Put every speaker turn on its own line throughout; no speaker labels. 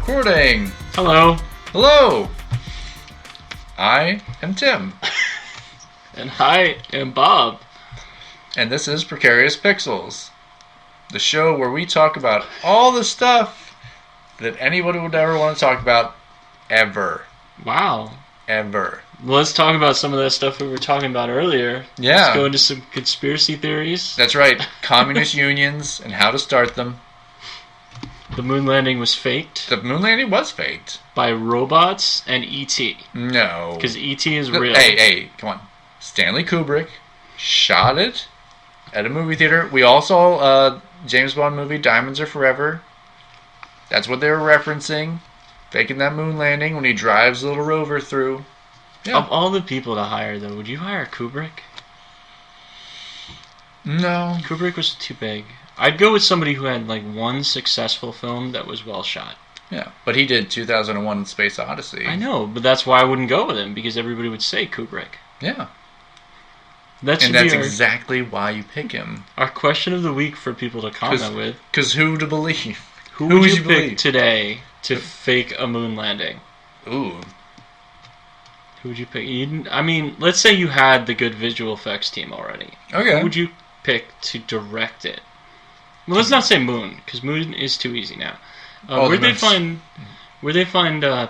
Recording!
Hello.
Hello! I am Tim.
And I am Bob.
And this is Precarious Pixels, the show where we talk about all the stuff that anybody would ever want to talk about, ever.
Wow.
Ever.
Let's talk about some of that stuff we were talking about earlier.
Yeah.
Let's go into some conspiracy theories.
That's right. Communist unions and how to start them.
The moon landing was faked.
The moon landing was faked.
By robots and E.T.
No.
Because E.T. is real.
Hey, come on. Stanley Kubrick shot it at a movie theater. We all saw a James Bond movie, Diamonds Are Forever. That's what they were referencing. Faking that moon landing when he drives the little rover through. Yeah.
Of all the people to hire, though, would you hire Kubrick?
No.
Kubrick was too big. I'd go with somebody who had, like, one successful film that was well shot.
Yeah, but he did 2001 Space Odyssey.
I know, but that's why I wouldn't go with him, because everybody would say Kubrick.
Yeah.
That's
exactly why you pick him.
Our question of the week for people to comment with.
Because who to believe?
Who would you pick today to fake a moon landing?
Ooh.
Who would you pick? I mean, let's say you had the good visual effects team already.
Okay.
Who would you pick to direct it? Well, let's not say moon, because moon is too easy now. Where'd they find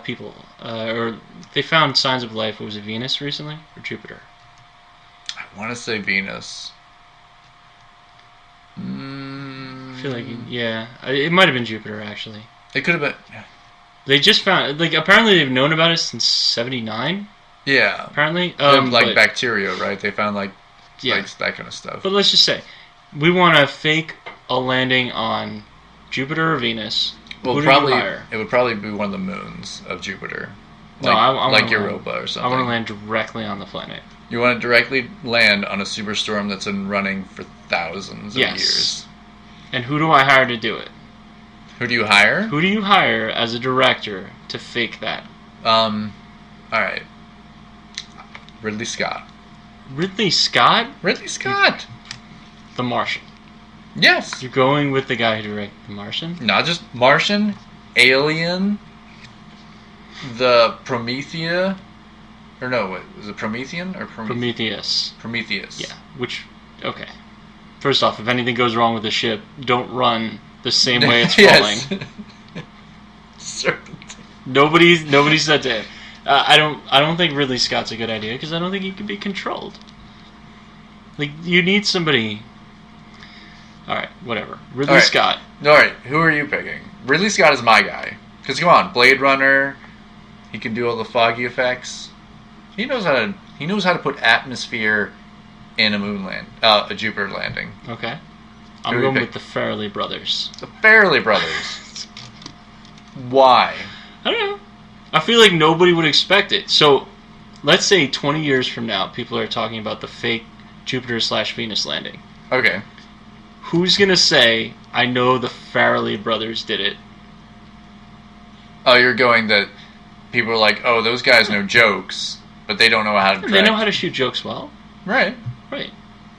people? Or they found signs of life. Was it Venus recently or Jupiter?
I want to say Venus.
I feel like, yeah. It might have been Jupiter, actually.
It could have been.
They just found, like, apparently they've known about it since 1979.
Yeah.
Apparently.
Bacteria, right? They found, like that kind of stuff.
But let's just say, we want to fake a landing on Jupiter or Venus.
Well,
Who do you hire?
It would probably be one of the moons of Jupiter.
No,
like Europa or something.
I want to land directly on the planet.
You want to directly land on a superstorm that's been running for thousands of years.
And who do I hire to do it?
Who do you hire?
Who do you hire as a director to fake that?
Alright. Ridley Scott.
Ridley Scott?
Ridley Scott!
The Martian.
Yes!
You're going with the guy who directed The Martian?
Not just Martian, Alien, the Promethea. Or no, wait, was it Promethean or
Prometheus?
Prometheus.
Yeah, okay. First off, if anything goes wrong with the ship, don't run the same way it's falling. Nobody said that. I don't think Ridley Scott's a good idea, because I don't think he can be controlled. Like, you need somebody... Alright, whatever. Ridley Scott.
Alright, who are you picking? Ridley Scott is my guy. Because, come on, Blade Runner, he can do all the foggy effects. He knows how to put atmosphere in a Jupiter landing.
Okay. I'm going with the Farrelly brothers.
The Farrelly brothers. Why?
I don't know. I feel like nobody would expect it. So, let's say 20 years from now, people are talking about the fake Jupiter/Venus landing.
Okay.
Who's going to say, I know the Farrelly brothers did it?
Oh, you're going that people are like, oh, those guys know jokes, but they don't know how to direct.
They know how to shoot jokes well.
Right.
Right.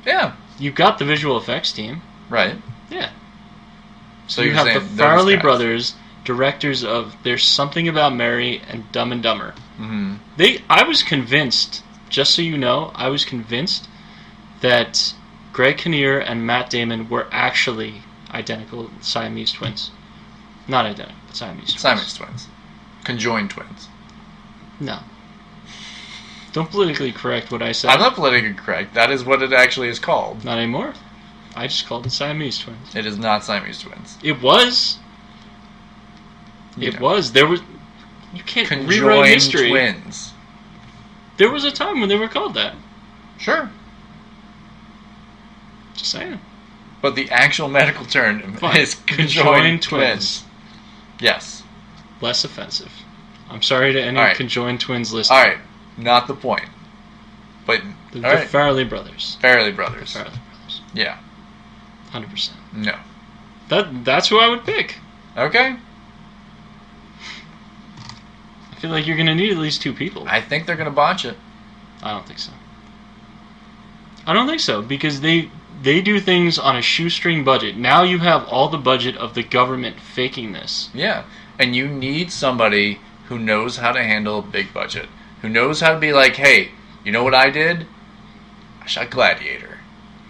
Yeah.
You've got the visual effects team.
Right.
Yeah.
So
you have the Farrelly brothers, directors of There's Something About Mary and Dumb and Dumber.
Mm-hmm.
I was convinced, just so you know, that Greg Kinnear and Matt Damon were actually identical Siamese twins. Not identical, but Siamese twins.
Siamese twins. Conjoined twins.
No. Don't politically correct what I said.
I'm not politically correct. That is what it actually is called.
Not anymore. I just called it Siamese twins.
It is not Siamese twins.
It was. It was. There was... You can't rewrite history.
Twins.
There was a time when they were called that.
Sure.
Just saying.
But the actual medical term is conjoined twins. Yes.
Less offensive. I'm sorry to any conjoined twins listening.
Alright. Not the point. But
the Farrelly brothers.
Farrelly brothers.
The Farrelly brothers.
Yeah.
100%.
No.
That's who I would pick.
Okay.
I feel like you're going to need at least two people.
I think they're going to botch it.
I don't think so. Because they do things on a shoestring budget. Now you have all the budget of the government faking this.
Yeah. And you need somebody who knows how to handle a big budget. Who knows how to be like, hey, you know what I did? I shot Gladiator.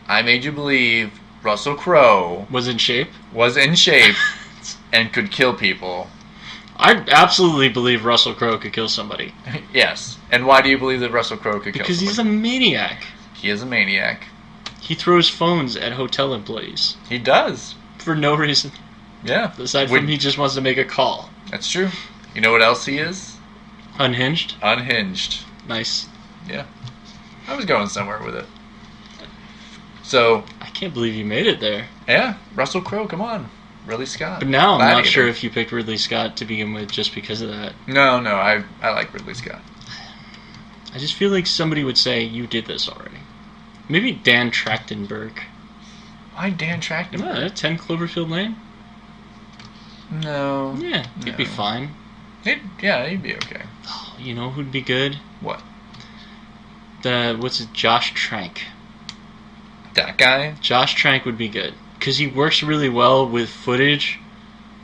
I made you believe Russel Crowe
was in shape
and could kill people.
I absolutely believe Russel Crowe could kill somebody.
Yes. And why do you believe that Russel Crowe could kill somebody?
Because he's a maniac.
He is a maniac.
He throws phones at hotel employees.
He does.
For no reason.
Yeah.
Aside from he just wants to make a call.
That's true. You know what else he is?
Unhinged?
Unhinged.
Nice.
Yeah. I was going somewhere with it. So...
I can't believe you made it there.
Yeah. Russel Crowe, come on. Ridley Scott.
But now I'm not sure if you picked Ridley Scott to begin with just because of that.
No, I like Ridley Scott.
I just feel like somebody would say, you did this already. Maybe Dan Trachtenberg.
Why Dan Trachtenberg?
Yeah, 10 Cloverfield Lane?
No.
Yeah, he'd be fine.
He'd be okay.
Oh, you know who'd be good?
What?
Josh Trank.
That guy?
Josh Trank would be good. Because he works really well with footage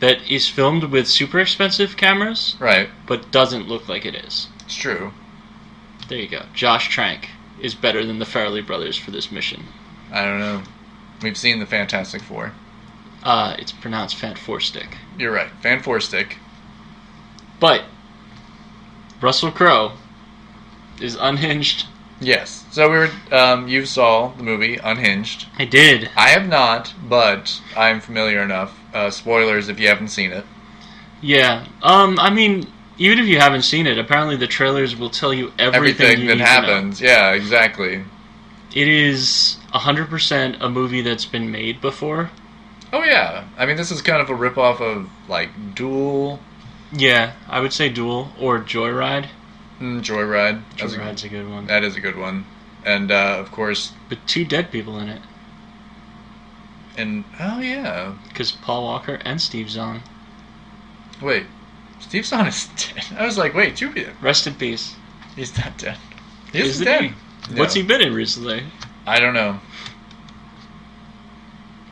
that is filmed with super expensive cameras.
Right.
But doesn't look like it is.
It's true.
There you go. Josh Trank is better than the Farrelly brothers for this mission.
I don't know. We've seen the Fantastic Four.
It's pronounced Fan-4-Stick.
You're right. Fan-4-Stick.
But Russel Crowe is unhinged.
Yes. So we were. You saw the movie Unhinged.
I did.
I have not, but I'm familiar enough. Spoilers if you haven't seen it.
Yeah. I mean, even if you haven't seen it, apparently the trailers will tell you everything you
that
need
happens.
To know.
Yeah, exactly.
It is 100% a movie that's been made before.
Oh yeah. I mean, this is kind of a ripoff of like Duel.
Yeah, I would say Duel or Joyride.
Joyride.
Joyride's a good one.
That is a good one. And, of course...
But 2 dead people in it.
And, oh yeah.
Because Paul Walker and Steve Zahn.
Wait, Steve Zahn is dead? I was like, wait, 2 people.
Rest in peace.
He's not dead. He isn't dead.
No. What's he been in recently?
I don't know.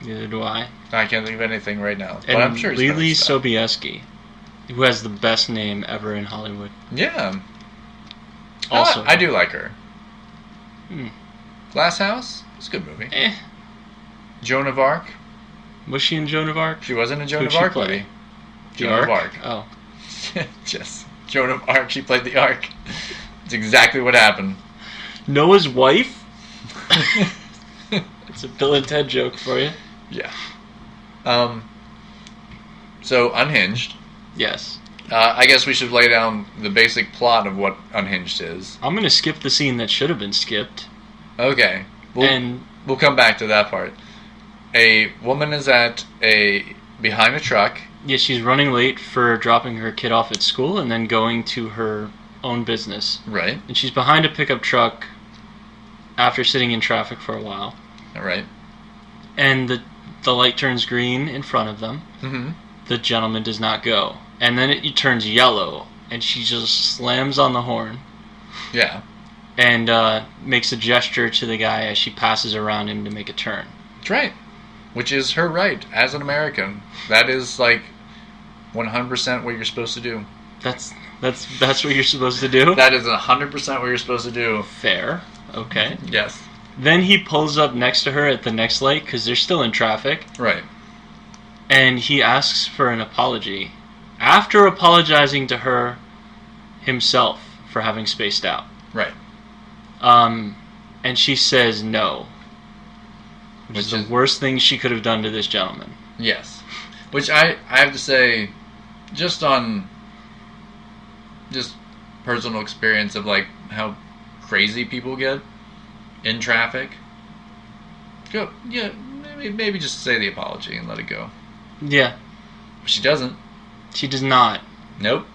Neither do I.
I can't think of anything right now.
And
but I'm sure he's
Lily Sobieski, who has the best name ever in Hollywood.
Yeah.
Also,
I do like her. Glass House? It's a good movie. Joan of Arc?
Was she in Joan of Arc?
She wasn't in Joan of Arc movie. Joan of Arc.
Oh.
Yes. Joan of Arc. She played the Ark. It's exactly what happened.
Noah's wife? It's a Bill and Ted joke for you.
Yeah. So, Unhinged.
Yes.
I guess we should lay down the basic plot of what Unhinged is.
I'm going to skip the scene that should have been skipped.
Okay. We'll come back to that part. A woman is behind a truck.
Yeah, she's running late for dropping her kid off at school and then going to her own business.
Right.
And she's behind a pickup truck after sitting in traffic for a while.
All right.
And the light turns green in front of them.
Mm-hmm.
The gentleman does not go. And then it turns yellow, and she just slams on the horn.
Yeah.
And makes a gesture to the guy as she passes around him to make a turn.
That's right. Which is her right as an American. That is like 100% what you're supposed to do.
That's what you're supposed to do?
That is 100% what you're supposed to do.
Fair. Okay.
Yes.
Then he pulls up next to her at the next light because they're still in traffic.
Right.
And he asks for an apology after apologizing to her himself for having spaced out.
Right.
And she says no. Which is the worst thing she could have done to this gentleman.
Yes. Which I have to say, just personal experience of like how crazy people get in traffic. Go, yeah, maybe just say the apology and let it go.
Yeah.
But she doesn't.
She does not.
Nope.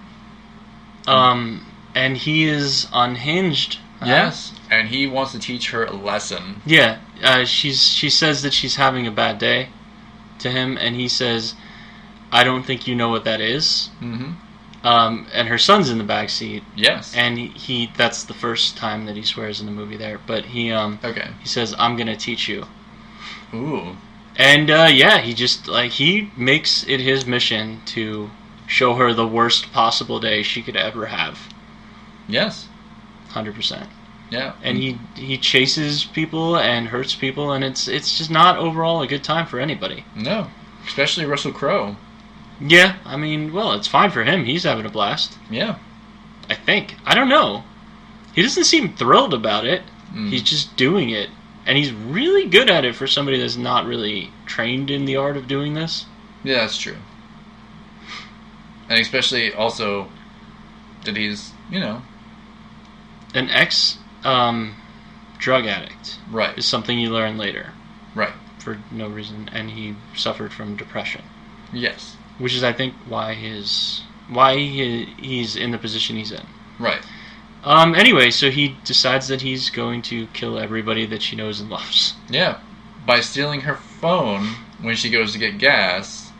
And he is unhinged.
Yes. And he wants to teach her a lesson.
Yeah. She says that she's having a bad day to him, and he says, I don't think you know what that is.
Mm-hmm.
And her son's in the back seat.
Yes.
And he that's the first time that he swears in the movie there. But he says, I'm going to teach you.
Ooh.
And he just he makes it his mission to show her the worst possible day she could ever have.
Yes.
100%.
Yeah.
And he chases people and hurts people, and it's just not overall a good time for anybody.
No. Especially Russel Crowe.
Yeah, I mean, well, it's fine for him. He's having a blast.
Yeah.
I think. I don't know. He doesn't seem thrilled about it. He's just doing it. And he's really good at it for somebody that's not really trained in the art of doing this.
Yeah, that's true. And especially also that he's,
an ex-drug addict.
Right.
Is something you learn later.
Right.
For no reason. And he suffered from depression.
Yes.
Which is, I think, why he's in the position he's in.
Right.
Anyway, so he decides that he's going to kill everybody that she knows and loves.
Yeah. By stealing her phone when she goes to get gas,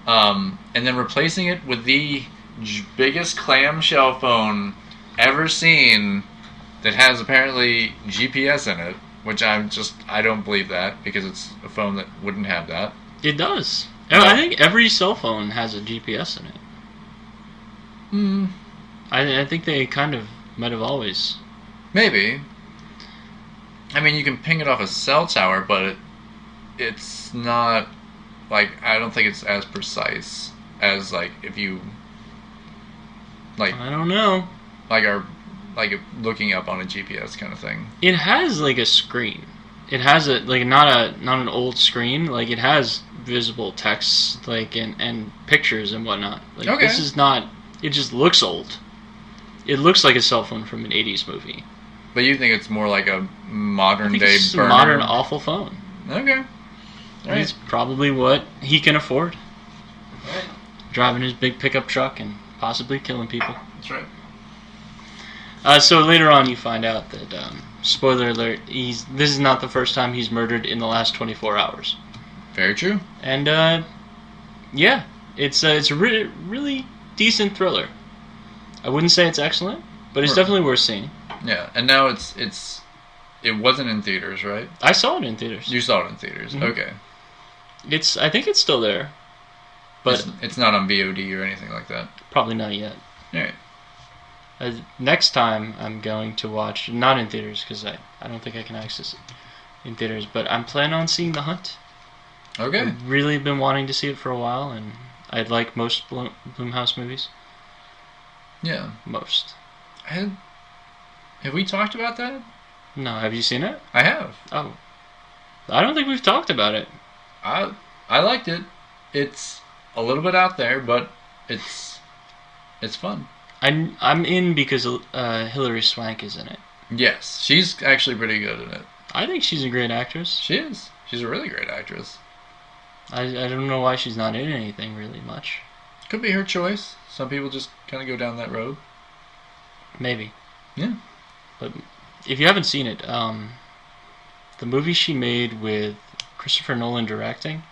and then replacing it with the biggest clamshell phone ever seen that has apparently GPS in it, which I don't believe that, because it's a phone that wouldn't have that.
It does. I think every cell phone has a GPS in it. I think they kind of might have always.
Maybe. I mean, you can ping it off a cell tower, but it's not, I don't think it's as precise as, if you,
I don't know.
Looking up on a GPS kind of thing.
It has, a screen. It has not an old screen. It has visible text, and pictures and whatnot.
Okay.
This is not. It just looks old. It looks like a cell phone from an '80s movie.
But you think it's more like a modern day
it's
burner?
A modern awful phone.
Okay. All right.
It's probably what he can afford.
All right.
Driving his big pickup truck and possibly killing people.
That's right.
So later on, you find out that, spoiler alert, this is not the first time he's murdered in the last 24 hours.
Very true.
And yeah, it's a really decent thriller. I wouldn't say it's excellent, but it's definitely worth seeing.
Yeah, and now it wasn't in theaters, right?
I saw it in theaters.
You saw it in theaters. Mm-hmm. Okay.
I think it's still there, but
it's not on VOD or anything like that.
Probably not yet.
All right.
Next time I'm going to watch, not in theaters, because I don't think I can access it in theaters, but I'm planning on seeing The Hunt.
Okay.
I've really been wanting to see it for a while, and I like most Blumhouse movies.
Yeah.
Most.
Have we talked about that?
No, have you seen it?
I have.
Oh. I don't think we've talked about it.
I liked it. It's a little bit out there, but it's fun.
I'm in because Hilary Swank is in it.
Yes, she's actually pretty good in it.
I think she's a great actress.
She is. She's a really great actress.
I don't know why she's not in anything really much.
Could be her choice. Some people just kind of go down that road.
Maybe.
Yeah.
But if you haven't seen it, the movie she made with Christopher Nolan directing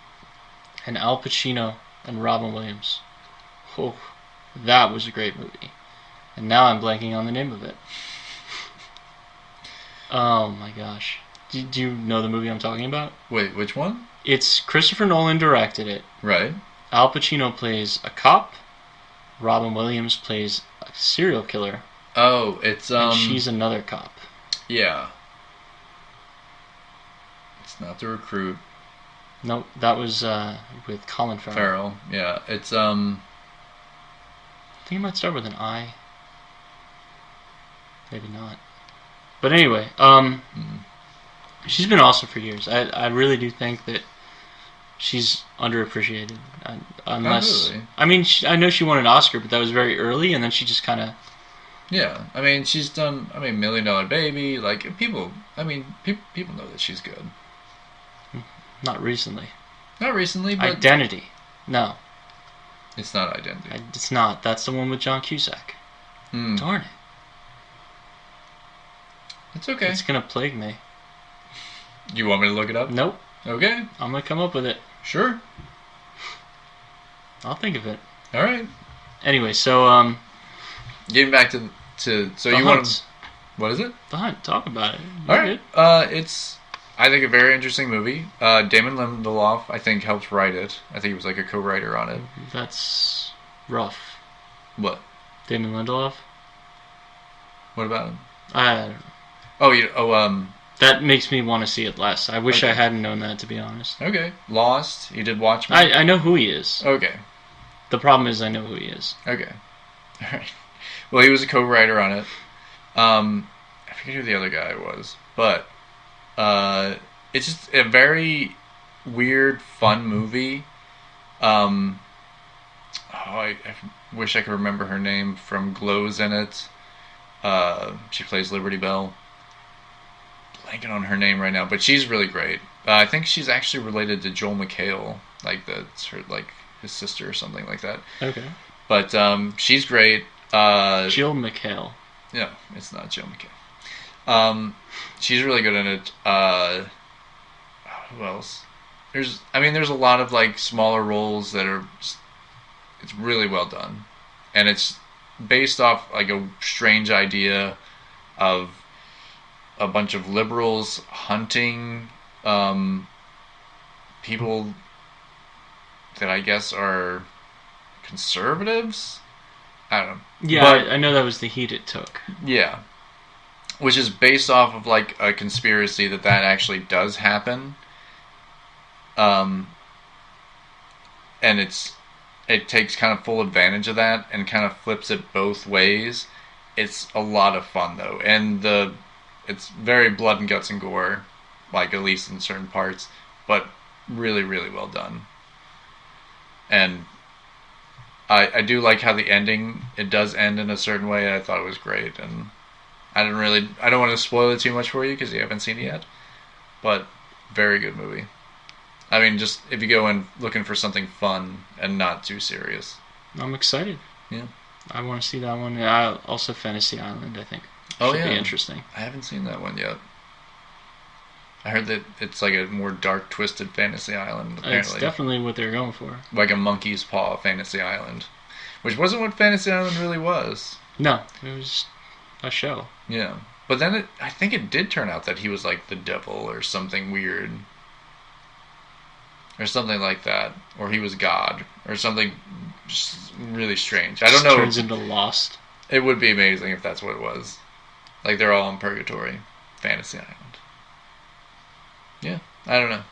and Al Pacino and Robin Williams. Oh, that was a great movie. And now I'm blanking on the name of it. Oh my gosh. Do you know the movie I'm talking about?
Wait, which one?
It's Christopher Nolan directed it.
Right.
Al Pacino plays a cop. Robin Williams plays a serial killer.
Oh, it's
and she's another cop.
Yeah. It's not The Recruit.
Nope, that was with Colin Farrell.
Yeah. It's
I think it might start with an I. Maybe not. But anyway, she's been awesome for years. I really do think that she's underappreciated. Unless,
really.
I mean, I know she won an Oscar, but that was very early, and then she just kind of.
Yeah, I mean, she's done. $1 Million Baby. People know that she's good.
Not recently.
Not recently, but
Identity. No.
It's not Identity.
It's not. That's the one with John Cusack. Darn it.
It's okay.
It's gonna plague me.
You want me to look it up?
Nope.
Okay.
I'm gonna come up with it.
Sure.
I'll think of it.
All right.
Anyway, so
getting back to so
The
you
Hunt.
want what is it?
The Hunt. Talk about it.
All right. It's I think a very interesting movie. Damon Lindelof I think helped write it. I think he was like a co-writer on it.
That's rough.
What?
Damon Lindelof?
What about him?
I don't know. That makes me want to see it less. I wish I hadn't known that, to be honest.
Okay. Lost. You did Watchmen?
I know who he is.
Okay.
The problem is I know who he is.
Okay. Alright. Well, he was a co-writer on it. I forget who the other guy was. But, it's just a very weird, fun movie. I wish I could remember her name from Glow's in it. She plays Liberty Bell. Blanking on her name right now, but she's really great. I think she's actually related to Joel McHale, like that's her, like his sister or something like that.
Okay.
But she's great.
Jill McHale.
No, it's not Jill McHale. She's really good in it. Who else? There's a lot of like smaller roles that are. It's really well done, and it's based off like a strange idea of a bunch of liberals hunting people that I guess are conservatives. I don't know.
Yeah, I know that was the heat it took.
Yeah, which is based off of like a conspiracy that actually does happen. And it takes kind of full advantage of that and kind of flips it both ways. It's a lot of fun though, and it's very blood and guts and gore, like at least in certain parts, but really, really well done. And I do like how the ending, it does end in a certain way. I thought it was great, and I don't want to spoil it too much for you because you haven't seen it yet, but very good movie. I mean, just if you go in looking for something fun and not too serious.
I'm excited.
Yeah.
I want to see that one. Also Fantasy Island, I think.
Should
be interesting.
I haven't seen that one yet. I heard that it's like a more dark, twisted Fantasy Island, apparently.
It's definitely what they're going for.
Like a monkey's paw Fantasy Island. Which wasn't what Fantasy Island really was.
No, it was a show.
Yeah. But then I think it did turn out that he was like the devil or something weird. Or something like that. Or he was God. Or something just really strange. I don't know.
Turns into Lost.
It would be amazing if that's what it was. Like they're all in purgatory. Fantasy Island. Yeah, I don't know.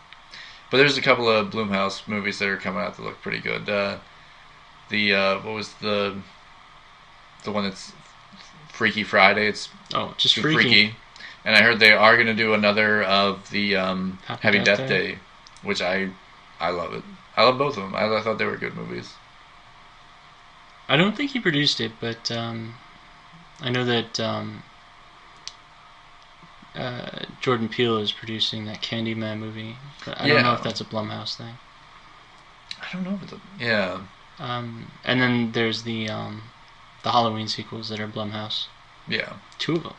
But there's a couple of Blumhouse movies that are coming out that look pretty good. What was the one that's Freaky Friday? It's
just freaky.
And I heard they are going to do another of the Happy Death Day, which I love it. I love both of them. I thought they were good movies.
I don't think he produced it, but I know that Jordan Peele is producing that Candyman movie. But I don't know if that's a Blumhouse thing.
I don't know if it's yeah.
And then there's the Halloween sequels that are Blumhouse.
Yeah. 2
of them.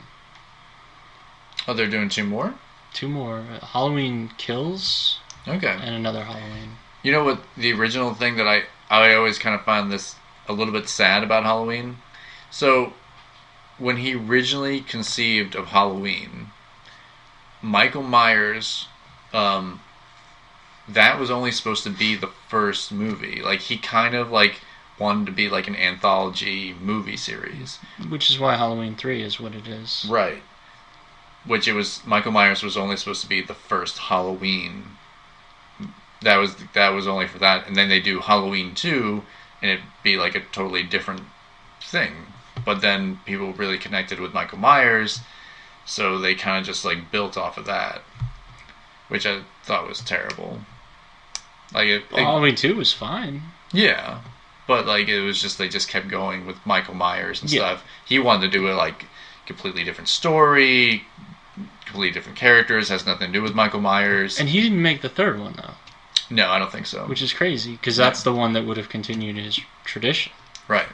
Oh, they're doing 2 more?
2 more. Halloween Kills.
Okay.
And another Halloween.
You know what? The original thing that I always kind of find this a little bit sad about Halloween. So, when he originally conceived of Halloween, Michael Myers, that was only supposed to be the first movie. Like, he kind of, like, wanted to be, like, an anthology movie series.
Which is why Halloween 3 is what it is.
Right. Which Michael Myers was only supposed to be the first Halloween. That was only for that. And then they do Halloween 2, and it'd be, like, a totally different thing. But then people really connected with Michael Myers, so they kind of just like built off of that, which I thought was terrible. Like
Halloween 2 was fine.
Yeah, but like it was just they just kept going with Michael Myers and stuff. He wanted to do a like completely different story, completely different characters. Has nothing to do with Michael Myers.
And he didn't make the third one though.
No, I don't think so.
Which is crazy because that's the one that would have continued his tradition.
Right.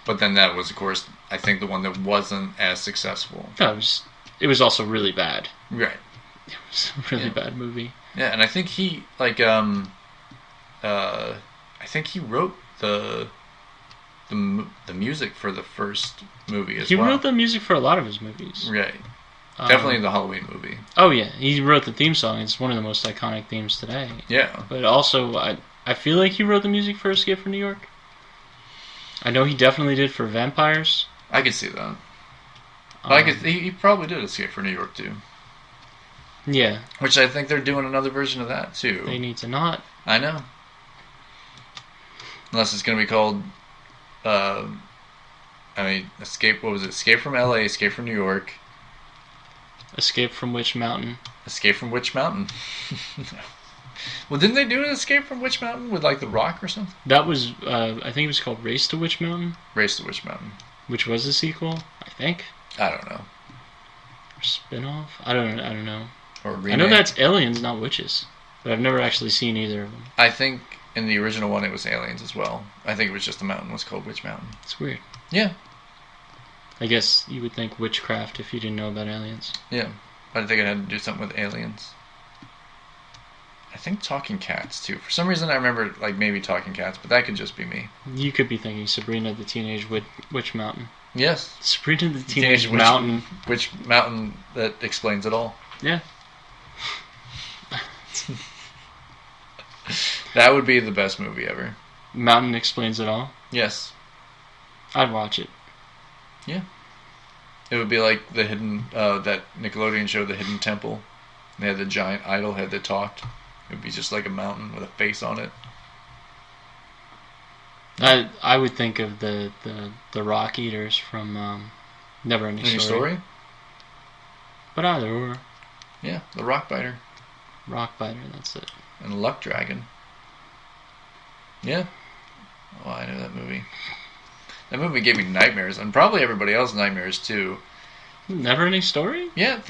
But then that was, of course, I think the one that wasn't as successful.
No, it was also really bad.
Right.
It was a really bad movie.
Yeah, and I think he, like, I think he wrote the music for the first movie as well.
He wrote the music for a lot of his movies.
Right. Definitely the Halloween movie.
Oh, yeah. He wrote the theme song. It's one of the most iconic themes today.
Yeah.
But also, I feel like he wrote the music for Escape from New York. I know he definitely did for vampires.
I could see that. But he probably did Escape from New York too.
Yeah.
Which I think they're doing another version of that too.
They need to not.
I know. Unless it's going to be called, Escape. What was it? Escape from L.A., Escape from New York.
Escape from Witch Mountain.
Escape from Witch Mountain. Well, didn't they do an Escape from Witch Mountain with like The Rock or something?
That was, I think it was called Race to Witch Mountain.
Race to Witch Mountain.
Which was a sequel, I think.
I don't know.
Or spin-off? I don't know.
Or remake.
I know that's aliens, not witches. But I've never actually seen either of them.
I think in the original one it was aliens as well. I think it was just the mountain was called Witch Mountain.
It's weird.
Yeah.
I guess you would think witchcraft if you didn't know about aliens.
Yeah. I think it had to do something with aliens. I think Talking Cats too. For some reason I remember like maybe Talking Cats, but that could just be me.
You could be thinking Sabrina the Teenage Witch Mountain.
Yes.
Sabrina the Teenage Mountain.
Witch Mountain that explains it all.
Yeah.
That would be the best movie ever.
Mountain Explains It All?
Yes.
I'd watch it.
Yeah. It would be like the hidden, that Nickelodeon show, The Hidden Temple. They had the giant idol head that talked. It would be just like a mountain with a face on it.
I would think of the rock eaters from Never Ending Story. But either or.
Yeah, the rock biter.
Rock biter, that's it.
And Luck Dragon. Yeah. Oh, I know that movie. That movie gave me nightmares, and probably everybody else nightmares too.
Never Ending Story?
Yeah,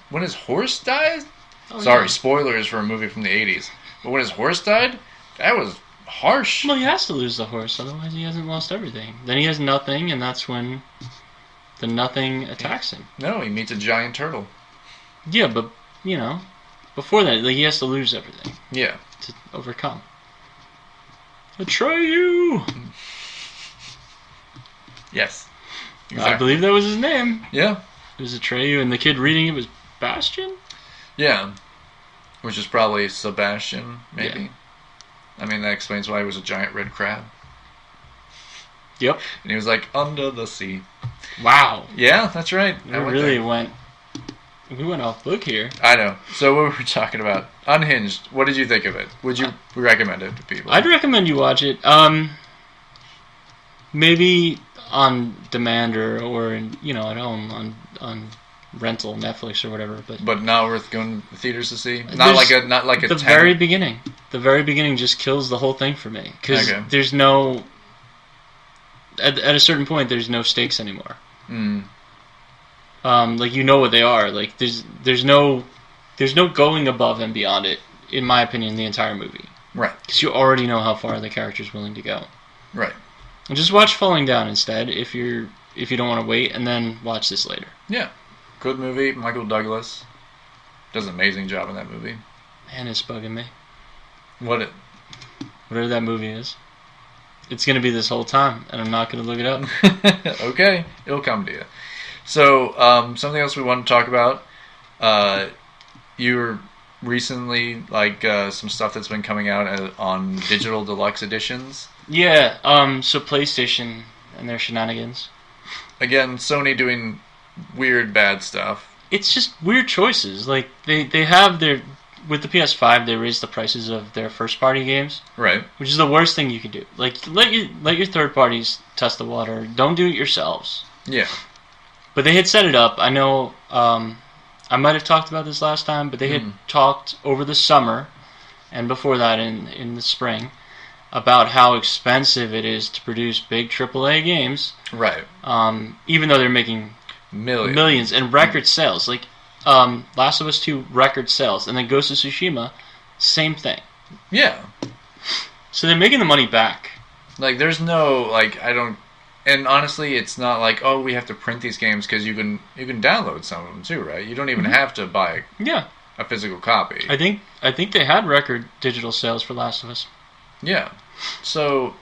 when his horse died.
Oh,
Sorry,
yeah.
Spoilers for a movie from the 80s. But when his horse died, that was harsh.
Well, he has to lose the horse, otherwise he hasn't lost everything. Then he has nothing, and that's when the nothing attacks him.
No, he meets a giant turtle.
Yeah, but, before that, he has to lose everything.
Yeah.
To overcome. Atreyu!
Yes. Exactly.
I believe that was his name.
Yeah.
It was Atreyu, and the kid reading it was Bastian?
Yeah. Which is probably Sebastian, maybe.
Yeah.
I mean, that explains why he was a giant red crab.
Yep.
And he was like, under the sea.
Wow.
Yeah, that's right.
We went off book here.
I know. So what were we talking about? Unhinged. What did you think of it? Would you recommend it to people?
I'd recommend you watch it. Maybe on demand or at home on rental, Netflix or whatever. But
not worth going to theaters to see. Not like a.
The very beginning. The very beginning just kills the whole thing for me because there's no. At a certain point, there's no stakes anymore.
Mm.
What they are. Like there's no going above and beyond it. In my opinion, the entire movie.
Right.
Because you already know how far the character's willing to go.
Right.
And just watch Falling Down instead if you don't want to wait, and then watch this later.
Yeah. Good movie. Michael Douglas does an amazing job in that movie.
Man, it's bugging me.
Whatever
that movie is. It's going to be this whole time, and I'm not going to look it up.
Okay. It'll come to you. So, something else we want to talk about. You were recently, some stuff that's been coming out on digital deluxe editions.
Yeah, so PlayStation and their shenanigans.
Again, Sony doing weird, bad stuff.
It's just weird choices. Like, they have their... With the PS5, they raised the prices of their first-party games. Right. Which is the worst thing you can do. Like, let your third parties test the water. Don't do it yourselves. Yeah. But they had set it up. I know... I might have talked about this last time, but they had talked over the summer, and before that in the spring, about how expensive it is to produce big AAA games. Right. Even though they're making millions and record sales. Like, Last of Us 2, record sales. And then Ghost of Tsushima, same thing. Yeah. So they're making the money back. Like, there's no, and honestly, it's not like, oh, we have to print these games, because you can download some of them too, right? You don't even have to buy a physical copy. I think they had record digital sales for Last of Us. Yeah. So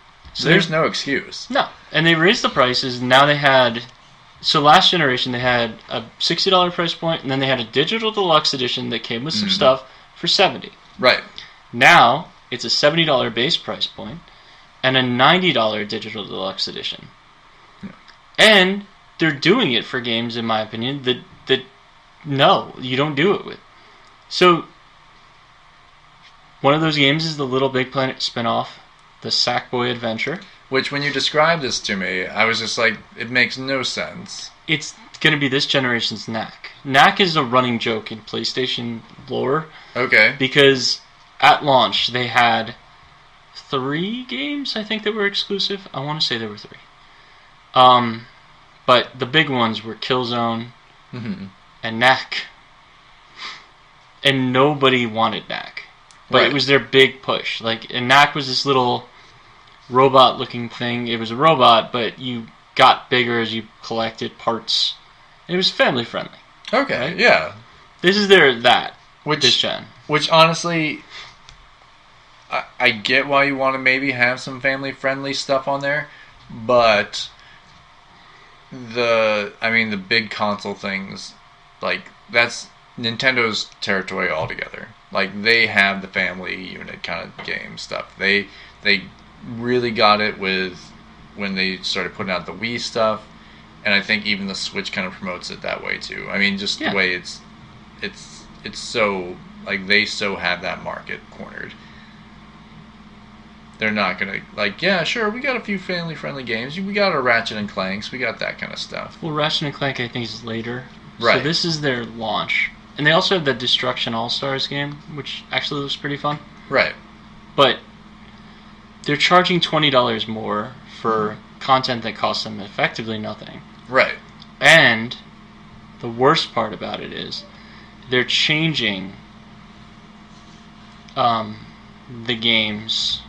there's no excuse. No. And they raised the prices, and now they had... So last generation, they had a $60 price point, and then they had a digital deluxe edition that came with some stuff for $70. Right. Now, it's a $70 base price point, and a $90 digital deluxe edition. Yeah. And they're doing it for games, in my opinion, that no, you don't do it with. So, one of those games is the Little Big Planet spinoff, the Sackboy Adventure.
Which, when you described this to me, I was just like, it makes no sense.
It's going to be this generation's Knack. Knack is a running joke in PlayStation lore.
Okay.
Because at launch, they had 3 games, I think, that were exclusive. I want to say there were 3. But the big ones were Killzone and Knack. And nobody wanted Knack. But It was their big push. And Knack was this little robot-looking thing. It was a robot, but you got bigger as you collected parts. It was family-friendly.
Okay,
right?
Yeah.
This is this gen.
Which, honestly, I get why you want to maybe have some family-friendly stuff on there, but the big console things, that's Nintendo's territory altogether. They have the family unit kind of game stuff. They really got it with when they started putting out the Wii stuff, and I think even the Switch kind of promotes it that way too. The way it's so they so have that market cornered. They're not gonna sure, we got a few family friendly games. We got our Ratchet and Clanks. We got that kind of stuff.
Well, Ratchet and Clank I think is later.
Right.
So this is their launch. And they also have the Destruction All-Stars game, which actually looks pretty fun.
Right.
But they're charging $20 more for content that costs them effectively nothing.
Right.
And the worst part about it is they're changing the games.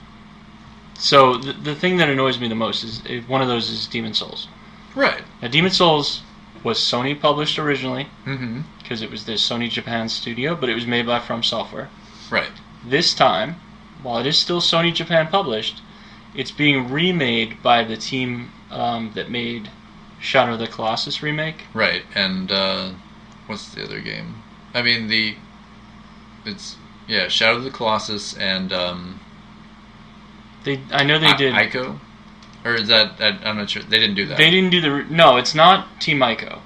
So the thing that annoys me the most is one of those is Demon's Souls.
Right.
Now, Demon's Souls was Sony published originally.
Mm-hmm.
Because it was the Sony Japan studio, but it was made by From Software.
Right.
This time, while it is still Sony Japan published, it's being remade by the team that made Shadow of the Colossus remake.
Right, and what's the other game? Shadow of the Colossus and
I know they did
Ico, or is that I'm not sure. They didn't do that.
They didn't do no. It's not Team Ico.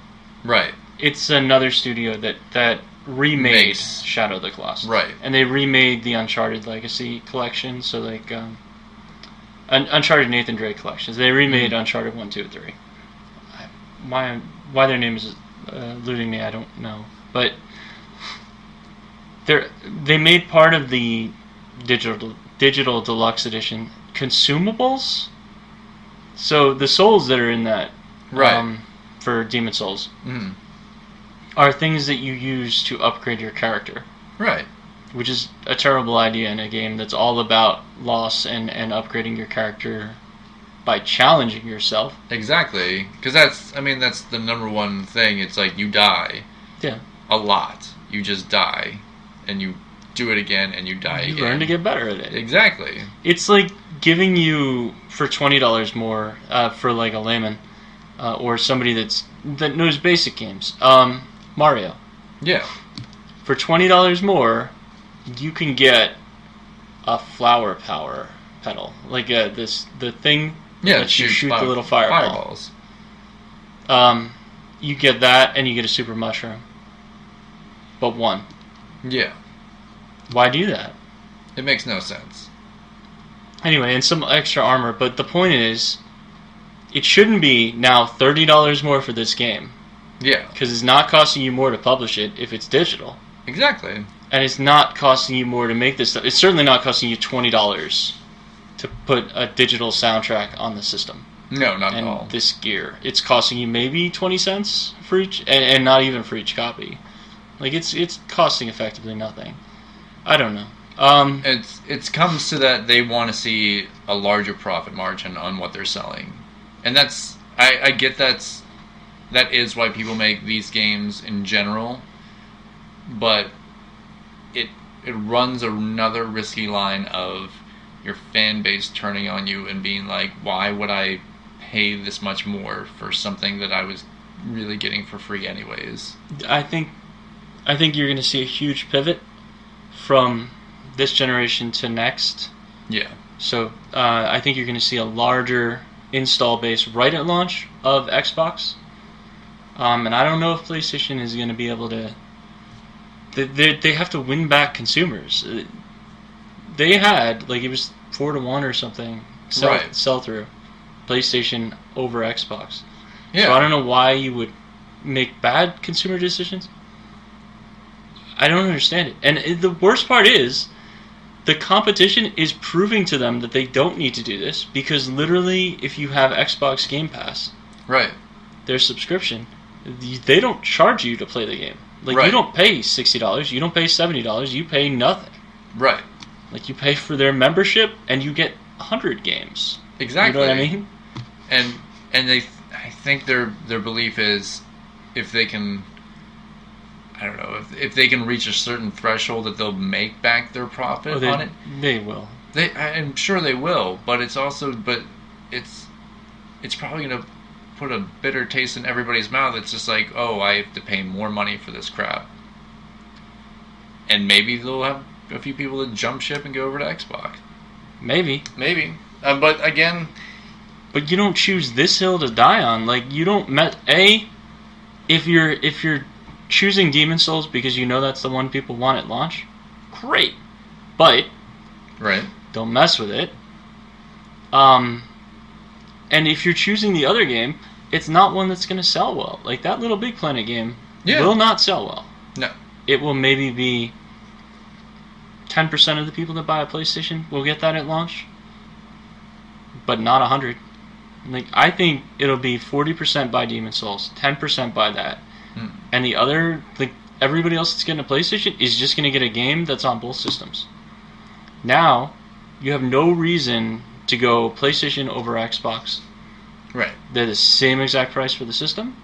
Right.
It's another studio that remade Shadow of the Colossus.
Right.
And they remade the Uncharted Legacy collection, so Uncharted Nathan Drake collections. They remade Uncharted 1, 2, and 3. Why their name is eluding me, I don't know. But they made part of the digital deluxe edition consumables. So the souls that are in that for Demon's Souls are things that you use to upgrade your character.
Right.
Which is a terrible idea in a game that's all about loss and upgrading your character by challenging yourself.
Exactly. Because that's the number one thing. It's you die.
Yeah.
A lot. You just die. And you do it again and you die again.
You learn to get better at it.
Exactly.
It's like giving you, for $20 more, for a layman, or somebody that knows basic games, Mario.
Yeah.
For $20 more, you can get a flower power pedal, the thing that you shoot the little fireballs. You get that, and you get a super mushroom, but one.
Yeah.
Why do that?
It makes no sense.
Anyway, and some extra armor, but the point is, it shouldn't be now $30 more for this game.
Yeah.
Because it's not costing you more to publish it if it's digital.
Exactly.
And it's not costing you more to make this stuff. It's certainly not costing you $20 to put a digital soundtrack on the system.
No, not at all.
And this gear. It's costing you maybe 20 cents for each, and not even for each copy. It's costing effectively nothing. I don't know.
It comes to that they want to see a larger profit margin on what they're selling. And I get that is why people make these games in general, but it runs another risky line of your fan base turning on you and being like, why would I pay this much more for something that I was really getting for free anyways?
I think you're going to see a huge pivot from this generation to next.
Yeah.
So I think you're going to see a larger install base right at launch of Xbox. And I don't know if PlayStation is going to be able to... They have to win back consumers. They had, like, it was 4-1 or something sell through PlayStation over Xbox. Yeah. So I don't know why you would make bad consumer decisions. I don't understand it. And the worst part is, the competition is proving to them that they don't need to do this, because literally, if you have Xbox Game Pass,
right,
their subscription, they don't charge you to play the game. Like, you don't pay $60, you don't pay $70, you pay nothing.
Right.
Like, you pay for their membership, and you get 100 games.
Exactly.
You know what I mean?
And I think their belief is, if they can, I don't know, if they can reach a certain threshold, that they'll make back their profit on it.
They will.
I'm sure they will, but it's probably going to put a bitter taste in everybody's mouth. It's just like, oh, I have to pay more money for this crap. And maybe they'll have a few people that jump ship and go over to Xbox.
Maybe.
But again...
But you don't choose this hill to die on. Like, you don't... If you're choosing Demon's Souls because you know that's the one people want at launch, great. But...
Right.
Don't mess with it. And if you're choosing the other game, it's not one that's going to sell well. Like, that Little Big Planet game will not sell well.
No.
It will maybe be 10% of the people that buy a PlayStation will get that at launch, but not 100. Like, I think it'll be 40% buy Demon's Souls, 10% buy that, and the other, like, everybody else that's getting a PlayStation is just going to get a game that's on both systems. Now, you have no reason to go PlayStation over Xbox.
Right.
They're the same exact price for the system.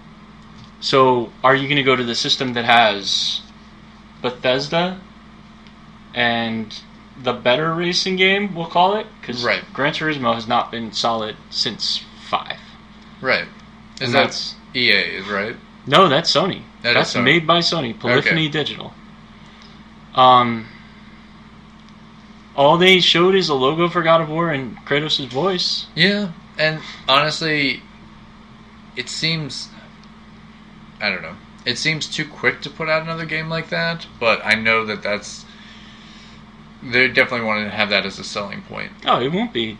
So, are you going to go to the system that has Bethesda and the better racing game, we'll call it? Because Gran Turismo has not been solid since 5.
Right. Is that EA, right?
No, that's Sony. That's
Sony.
Made by Sony. Polyphony Digital. All they showed is a logo for God of War and Kratos' voice.
Yeah, and honestly, it seems... I don't know. It seems too quick to put out another game like that, but I know that's... They definitely want to have that as a selling point.
Oh, it won't be.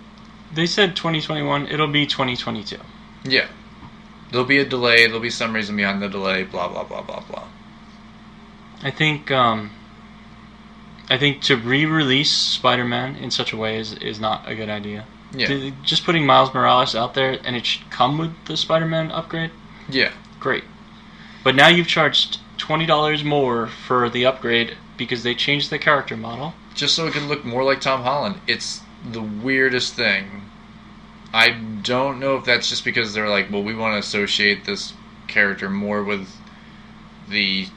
They said 2021. It'll be 2022.
Yeah. There'll be a delay. There'll be some reason behind the delay. Blah, blah, blah, blah, blah.
I think to re-release Spider-Man in such a way is not a good idea.
Yeah.
Just putting Miles Morales out there, and it should come with the Spider-Man upgrade.
Yeah.
Great. But now you've charged $20 more for the upgrade because they changed the character model.
Just so it can look more like Tom Holland. It's the weirdest thing. I don't know if that's just because they're like, well, we want to associate this character more with the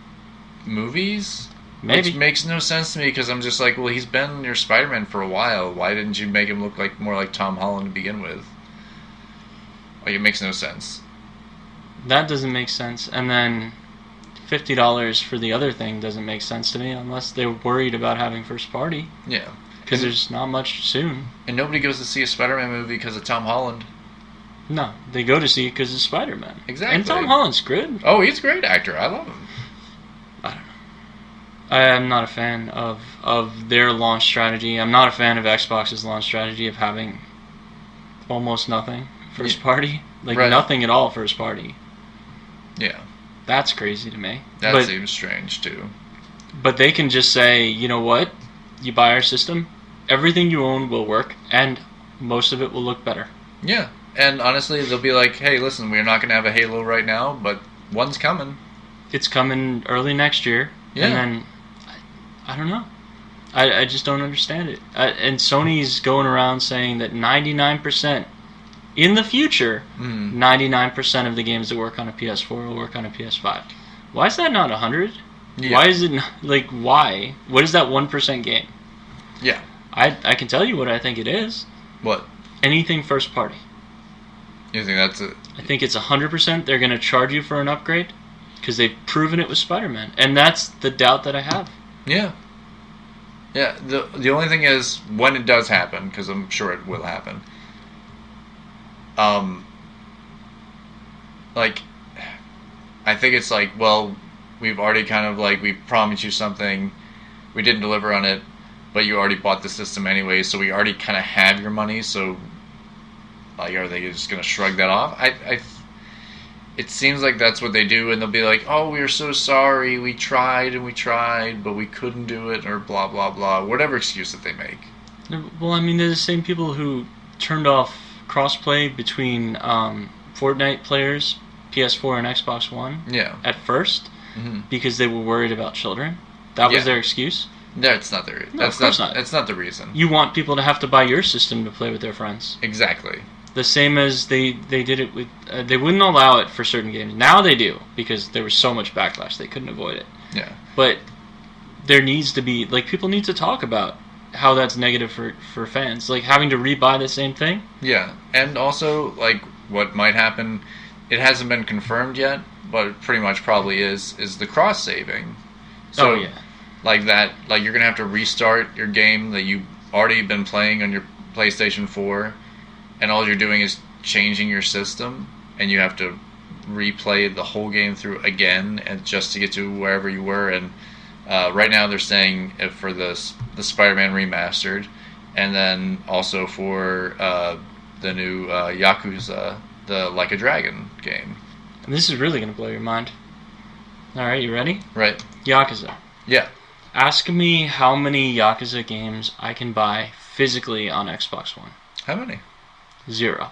movies.
Maybe.
Which makes no sense to me, because I'm just like, well, he's been your Spider-Man for a while. Why didn't you make him look like more like Tom Holland to begin with? Like, it makes no sense.
That doesn't make sense. And then $50 for the other thing doesn't make sense to me unless they're worried about having first party.
Yeah.
Because there's not much soon.
And nobody goes to see a Spider-Man movie because of Tom Holland.
No, they go to see it because of Spider-Man.
Exactly.
And Tom Holland's good.
Oh, he's a great actor. I love him.
I don't know. I am not a fan of their launch strategy. I'm not a fan of Xbox's launch strategy of having almost nothing first party. Like, nothing at all first party.
Yeah.
That's crazy to me.
That seems strange, too.
But they can just say, you know what? You buy our system, everything you own will work, and most of it will look better.
Yeah. And honestly, they'll be like, hey, listen, we're not going to have a Halo right now, but one's coming.
It's coming early next year.
Yeah.
And then, I don't know. I just don't understand it. And Sony's going around saying that 99%, in the future, 99% of the games that work on a PS4 will work on a PS5. Why is that not 100? Yeah. Why is it not, like, why? What is that 1% game?
Yeah.
I can tell you what I think it is.
What?
Anything first party.
You think that's it?
I think it's 100% they're going to charge you for an upgrade because they've proven it with Spider-Man. And that's the doubt that I have.
Yeah. Yeah, the only thing is, when it does happen, because I'm sure it will happen, like, I think it's like, well, we've already kind of, like, we promised you something, we didn't deliver on it, but you already bought the system anyway, so we already kind of have your money, so, like, are they just going to shrug that off? It seems like that's what they do, and they'll be like, oh, we're so sorry, we tried, but we couldn't do it, or blah, blah, blah, whatever excuse that they make.
Well, I mean, they're the same people who turned off crossplay between Fortnite players, PS4 and Xbox One, at first, because they were worried about children. That was their excuse?
No, it's not their.
No, of course not.
That's not the reason.
You want people to have to buy your system to play with their friends.
Exactly.
The same as they did it with... they wouldn't allow it for certain games. Now they do, because there was so much backlash, they couldn't avoid it.
Yeah.
But there needs to be... Like, people need to talk about how that's negative for fans. Like, having to rebuy the same thing.
Yeah. And also, like, what might happen... It hasn't been confirmed yet, but it pretty much probably is the cross-saving. So, like that... Like, you're going to have to restart your game that you've already been playing on your PlayStation 4... And all you're doing is changing your system, and you have to replay the whole game through again, and just to get to wherever you were. And right now they're saying for the Spider-Man remastered, and then also for the new Yakuza, the Like a Dragon game.
And this is really going to blow your mind. All right, you ready?
Right.
Yakuza.
Yeah.
Ask me how many Yakuza games I can buy physically on Xbox One.
How many?
0.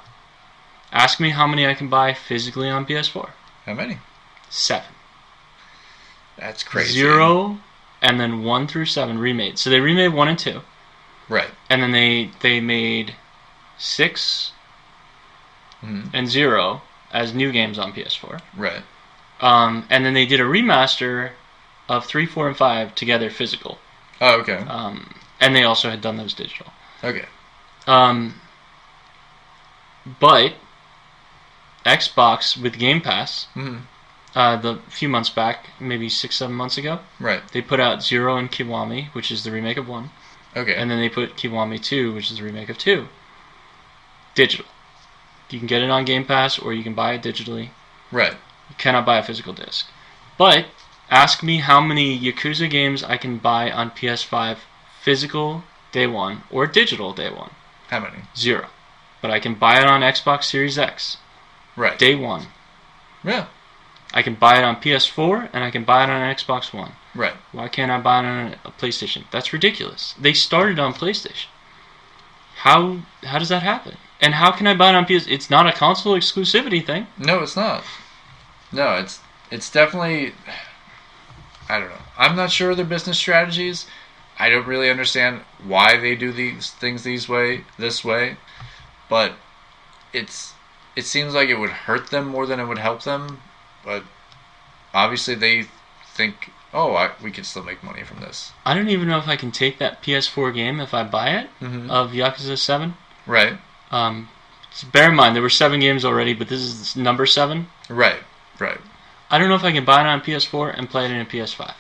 Ask me how many I can buy physically on PS4.
How many?
7.
That's crazy.
0, and then 1 through 7 remade. So they remade 1 and 2.
Right.
And then they made 6 and 0 as new games on PS4.
Right.
And then they did a remaster of 3, 4, and 5 together physical.
Oh, okay.
And they also had done those digital.
Okay.
But Xbox with Game Pass, the few months back, maybe 6-7 months ago,
right,
they put out 0 and Kiwami, which is the remake of 1.
Okay.
And then they put Kiwami 2, which is the remake of 2. Digital. You can get it on Game Pass, or you can buy it digitally.
Right.
You cannot buy a physical disc. But ask me how many Yakuza games I can buy on PS5 physical day 1 or digital day 1.
How many?
0. But I can buy it on Xbox Series X.
Right.
Day 1.
Yeah.
I can buy it on PS4, and I can buy it on Xbox One.
Right.
Why can't I buy it on a PlayStation? That's ridiculous. They started on PlayStation. How does that happen? And how can I buy it on PS? It's not a console exclusivity thing.
No, it's not. No, it's definitely... I don't know. I'm not sure of their business strategies. I don't really understand why they do these things this way. But it seems like it would hurt them more than it would help them. But obviously they think, we can still make money from this.
I don't even know if I can take that PS4 game if I buy it, of Yakuza 7.
Right.
So bear in mind, there were 7 games already, but this is number 7.
Right.
I don't know if I can buy it on PS4 and play it in a PS5.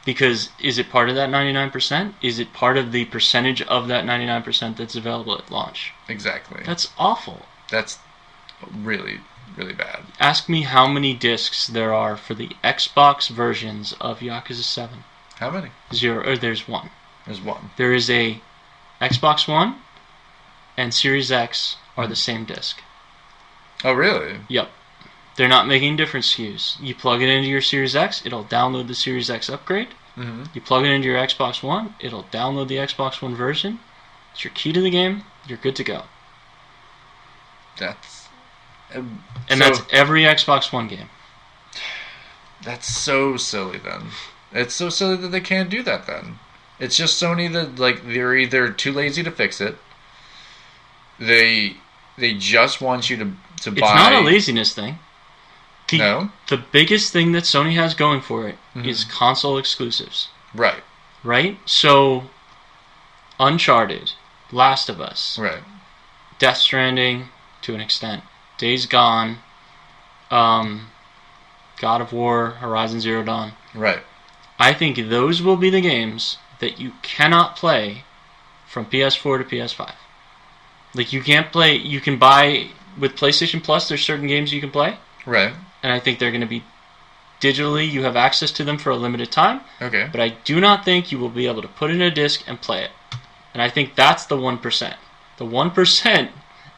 Because is it part of that 99%? Is it part of the percentage of that 99% that's available at launch?
Exactly.
That's awful.
That's really, really bad.
Ask me how many discs there are for the Xbox versions of Yakuza 7.
How many?
0. Or there's 1.
There's 1.
There is a Xbox One and Series X are the same disc.
Oh, really?
Yep. They're not making different SKUs. You plug it into your Series X, it'll download the Series X upgrade. You plug it into your Xbox One, it'll download the Xbox One version. It's your key to the game. You're good to go.
That's
every Xbox One game.
That's so silly then. It's so silly that they can't do that then. It's just Sony that, like, they're either too lazy to fix it. They just want you to buy...
It's not a laziness thing.
No?
The biggest thing that Sony has going for it is console exclusives.
Right.
Right? So, Uncharted, Last of Us,
right,
Death Stranding, to an extent, Days Gone, God of War, Horizon Zero Dawn.
Right.
I think those will be the games that you cannot play from PS4 to PS5. Like, you can't play... You can buy... With PlayStation Plus, there's certain games you can play.
Right.
And I think they're going to be... Digitally, you have access to them for a limited time.
Okay.
But I do not think you will be able to put in a disc and play it. And I think that's the 1%. The 1%,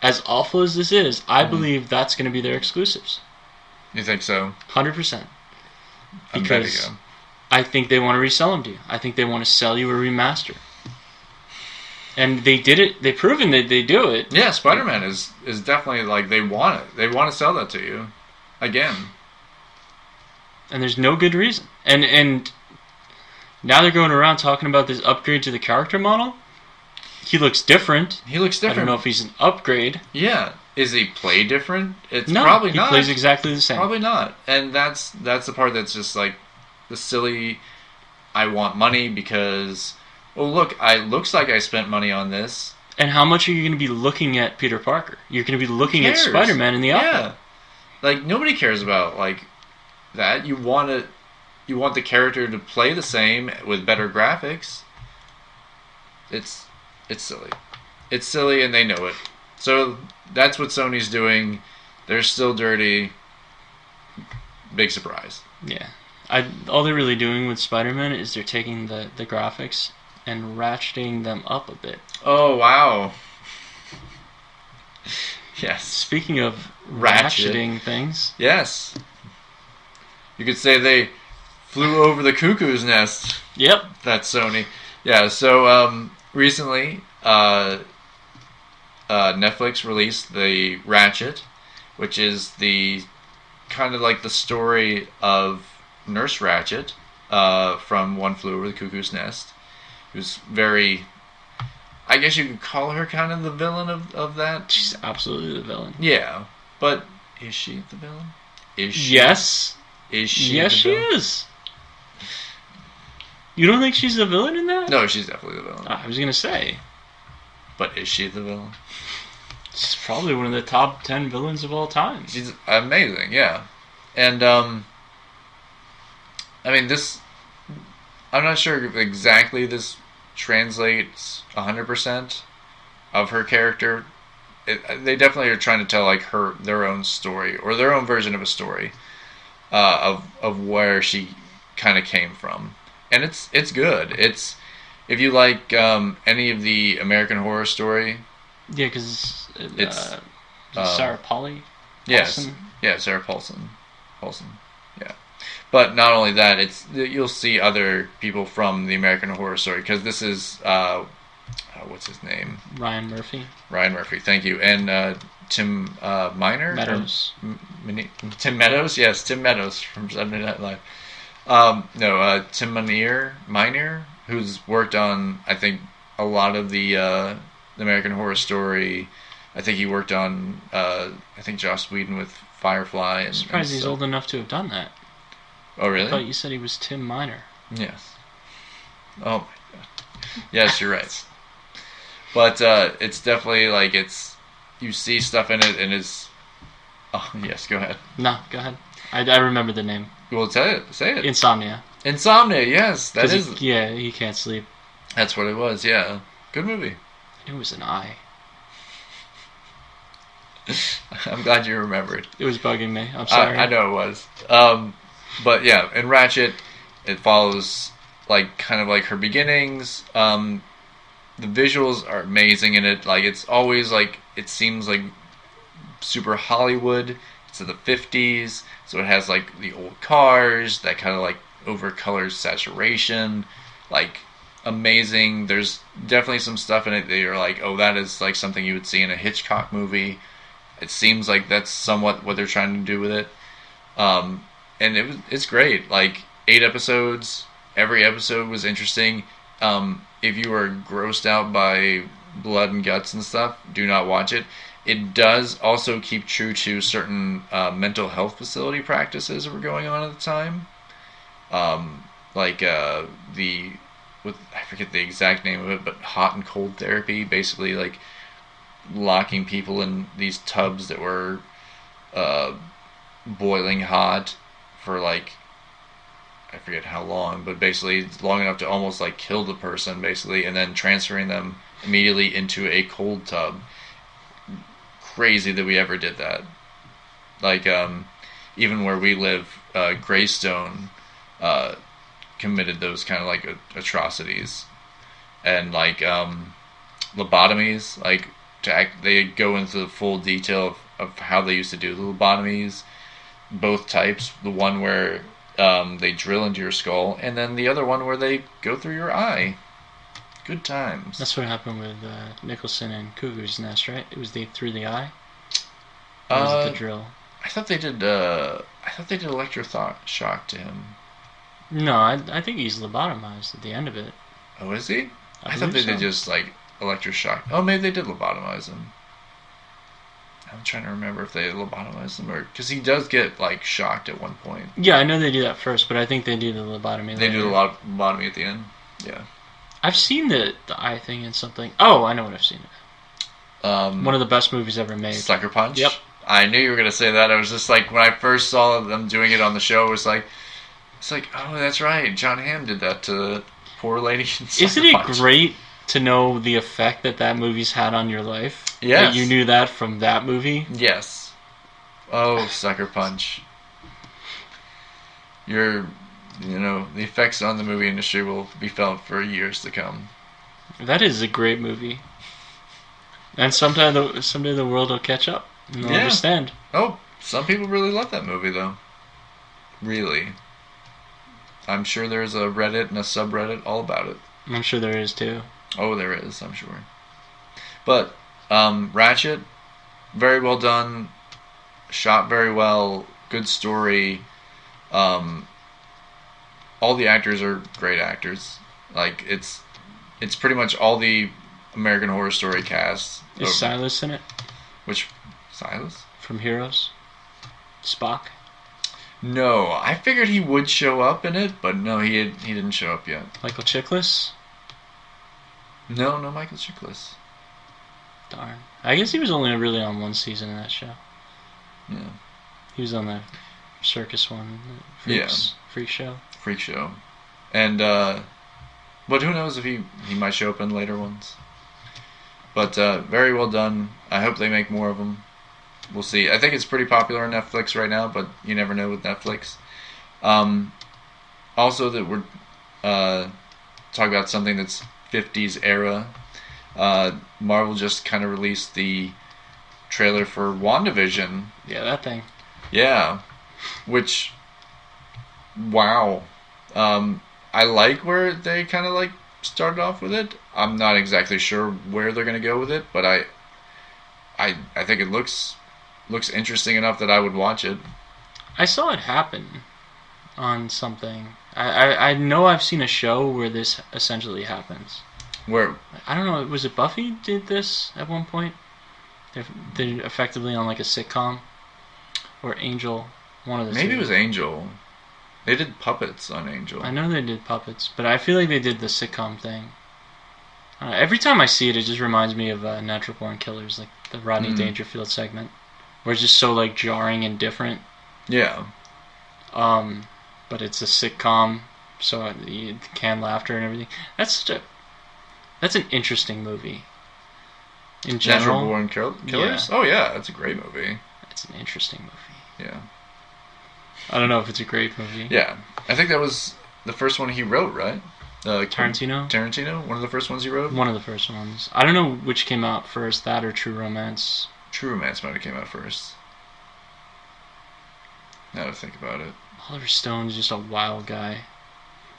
as awful as this is, I believe that's going to be their exclusives.
You think so?
100%.
I'm
Because
betting you.
I think they want to resell them to you. I think they want to sell you a remaster. And they did it. They've proven that they do it.
Yeah, Spider-Man is definitely like they want it. They want to sell that to you. Again.
And there's no good reason. And now they're going around talking about this upgrade to the character model. He looks different.
He looks different.
I don't know if he's an upgrade.
Yeah. Is he play different? It's
No,
probably not.
He plays exactly the same.
Probably not. And that's the part that's just like the silly, I want money because, well, look, looks like I spent money on this.
And how much are you going to be looking at Peter Parker? You're going to be looking at Spider-Man in the outfit.
Yeah. Like, nobody cares about, like, that. You want the character to play the same with better graphics. It's silly. It's silly and they know it. So that's what Sony's doing. They're still dirty. Big surprise.
Yeah. All they're really doing with Spider-Man is they're taking the graphics and ratcheting them up a bit.
Oh, wow. Yes.
Speaking of ratcheting things.
Yes. You could say they flew over the cuckoo's nest.
Yep.
That's Sony. Yeah, so recently Netflix released the Ratched, which is the kind of like the story of Nurse Ratched from One Flew Over the Cuckoo's Nest. Who's very... I guess you could call her kind of the villain of that.
She's absolutely the villain.
Yeah, but is she the villain? Is she?
Yes.
Is she?
Yes, she is. You don't think she's the villain in that?
No, she's definitely the villain.
I was gonna say.
But is she the villain?
She's probably one of the top 10 villains of all time.
She's amazing, yeah. And I mean, this... I'm not sure if exactly this translates 100% of her character. They definitely are trying to tell like their own story or their own version of a story of where she kind of came from, and it's good. It's if you like any of the American Horror Story.
Yeah, because
it's
Sarah Paulson.
Yes, yeah, Sarah Paulson. Yeah. But not only that, you'll see other people from the American Horror Story because this is what's his name?
Ryan Murphy.
Ryan Murphy, thank you, and Tim Miner.
Meadows.
Tim Meadows, yes, Tim Meadows from Saturday Night Live. Tim Miner, who's worked on I think a lot of the American Horror Story. I think he worked on I think Joss Whedon with Firefly.
I'm surprised he's old enough to have done that.
Oh, really?
I thought you said he was Tim Miner.
Yes. Oh, my God. Yes, you're right. But it's definitely, like, you see stuff in it, and it's... Oh, yes, go ahead.
No, go ahead. I remember the name.
Well, say it.
Insomnia.
Insomnia, yes. That is...
He can't sleep.
That's what it was, yeah. Good movie.
It was an eye.
I'm glad you remembered.
It was bugging me. I'm sorry.
I know it was. But yeah, in Ratched, it follows like kind of like her beginnings. The visuals are amazing in it. Like it's always like it seems like super Hollywood. It's in the 50s, so it has like the old cars, that kind of like overcolors saturation, like amazing. There's definitely some stuff in it that you're like, oh, that is like something you would see in a Hitchcock movie. It seems like that's somewhat what they're trying to do with it. And it's great. Like 8 episodes. Every episode was interesting. If you are grossed out by blood and guts and stuff, do not watch it. It does also keep true to certain mental health facility practices that were going on at the time. I forget the exact name of it, but hot and cold therapy. Basically, like locking people in these tubs that were boiling hot for like I forget how long, but basically long enough to almost like kill the person, basically, and then transferring them immediately into a cold tub. Crazy that we ever did that. Like, even where we live, Greystone committed those kind of like atrocities, and like lobotomies. Like they go into the full detail of how they used to do the lobotomies, both types. The one where they drill into your skull, and then the other one where they go through your eye. Good times.
That's what happened with Nicholson and Cougar's Nest, right? It was through the eye. Or was it the drill?
I thought they did. I thought they did electroshock to him.
No, I think he's lobotomized at the end of it.
Oh, is he? I thought they did just like electroshock. Oh, maybe they did lobotomize him. I'm trying to remember if they lobotomized him or because he does get like shocked at one point.
Yeah, I know they do that first, but I think they do the lobotomy.
They do the lobotomy at the end. Yeah.
I've seen the eye thing in something. Oh, I know what I've seen. One of the best movies ever made.
Sucker Punch.
Yep.
I knew you were gonna say that. I was just like, when I first saw them doing it on the show, it was like, oh, that's right. John Hamm did that to the poor lady in Sucker
Isn't it
Punch.
great to know the effect that movie's had on your life?
Yes.
That you knew that from that movie?
Yes. Oh, Sucker Punch. The effects on the movie industry will be felt for years to come.
That is a great movie. And someday the world will catch up. And they'll understand.
Oh, some people really love that movie, though. Really. I'm sure there's a Reddit and a subreddit all about it.
I'm sure there is, too.
Oh, there is, I'm sure. But, Ratched, very well done. Shot very well. Good story. All the actors are great actors. Like, it's pretty much all the American Horror Story cast.
Is Silas in it?
Which... Silas?
From Heroes? Spock?
No, I figured he would show up in it, but no, he didn't show up yet.
Michael Chiklis?
No Michael Chiklis.
Darn. I guess he was only really on one season of that show.
Yeah.
He was on the circus one. Freak show.
Freak show. And, but who knows if he might show up in later ones. But, very well done. I hope they make more of them. We'll see. I think it's pretty popular on Netflix right now, but you never know with Netflix. Also, that we're talking about something that's 50s era. Marvel just kind of released the trailer for WandaVision.
Yeah, that thing.
Yeah. Which, wow. I like where they kind of like started off with it. I'm not exactly sure where they're going to go with it, but I think it looks interesting enough that I would watch it.
I saw it happen on something. I know I've seen a show where this essentially happens.
Where?
I don't know. Was it Buffy did this at one point? They're effectively on like a sitcom, or Angel. One of the
Maybe
two.
It was Angel. They did puppets on Angel.
I know they did puppets, but I feel like they did the sitcom thing. Every time I see it, it just reminds me of Natural Born Killers, like the Rodney Dangerfield segment, where it's just so like jarring and different.
Yeah.
But it's a sitcom, so you can laughter and everything. That's an interesting movie. In general,
Natural Born Killers.
Yeah.
Oh yeah, that's a great movie.
It's an interesting movie.
Yeah.
I don't know if it's a great movie.
Yeah, I think that was the first one he wrote, right?
Tarantino?
One of the first ones he wrote?
One of the first ones. I don't know which came out first, that or True Romance.
True Romance might have came out first. Now to think about it.
Oliver Stone's just a wild guy.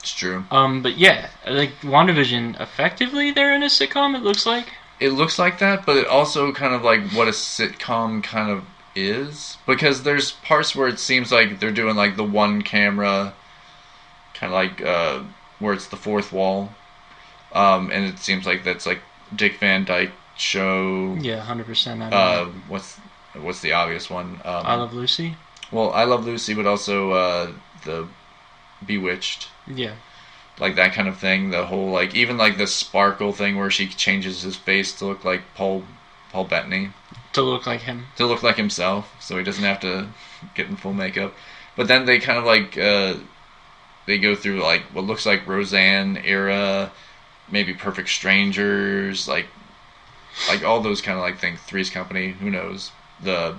It's true.
But yeah, like WandaVision, effectively they're in a sitcom, it looks like.
It looks like that, but it also kind of like what a sitcom kind of is. Because there's parts where it seems like they're doing like the one camera, kind of like where it's the fourth wall. And it seems like that's like Dick Van Dyke Show.
Yeah, 100%.
What's the obvious one?
I Love Lucy?
Well, I Love Lucy, but also the Bewitched.
Yeah.
Like that kind of thing. The whole, like, even like the Sparkle thing where she changes his face to look like Paul Bettany.
To look like him.
To look like himself, so he doesn't have to get in full makeup. But then they kind of like they go through like what looks like Roseanne era, maybe Perfect Strangers, like all those kind of like things. Three's Company, who knows? The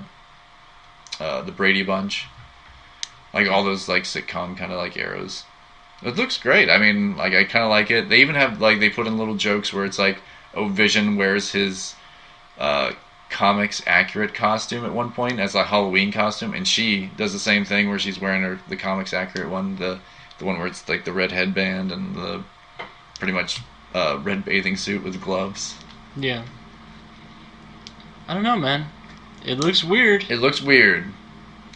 Brady Bunch, like all those like sitcom kind of like eras. It looks great. I mean, like I kind of like it. They even have like they put in little jokes where it's like, oh, Vision wears his comics accurate costume at one point as a Halloween costume, and she does the same thing where she's wearing the comics accurate one, the one where it's like the red headband and the pretty much red bathing suit with gloves.
Yeah. I don't know, man. It looks weird.
It looks weird.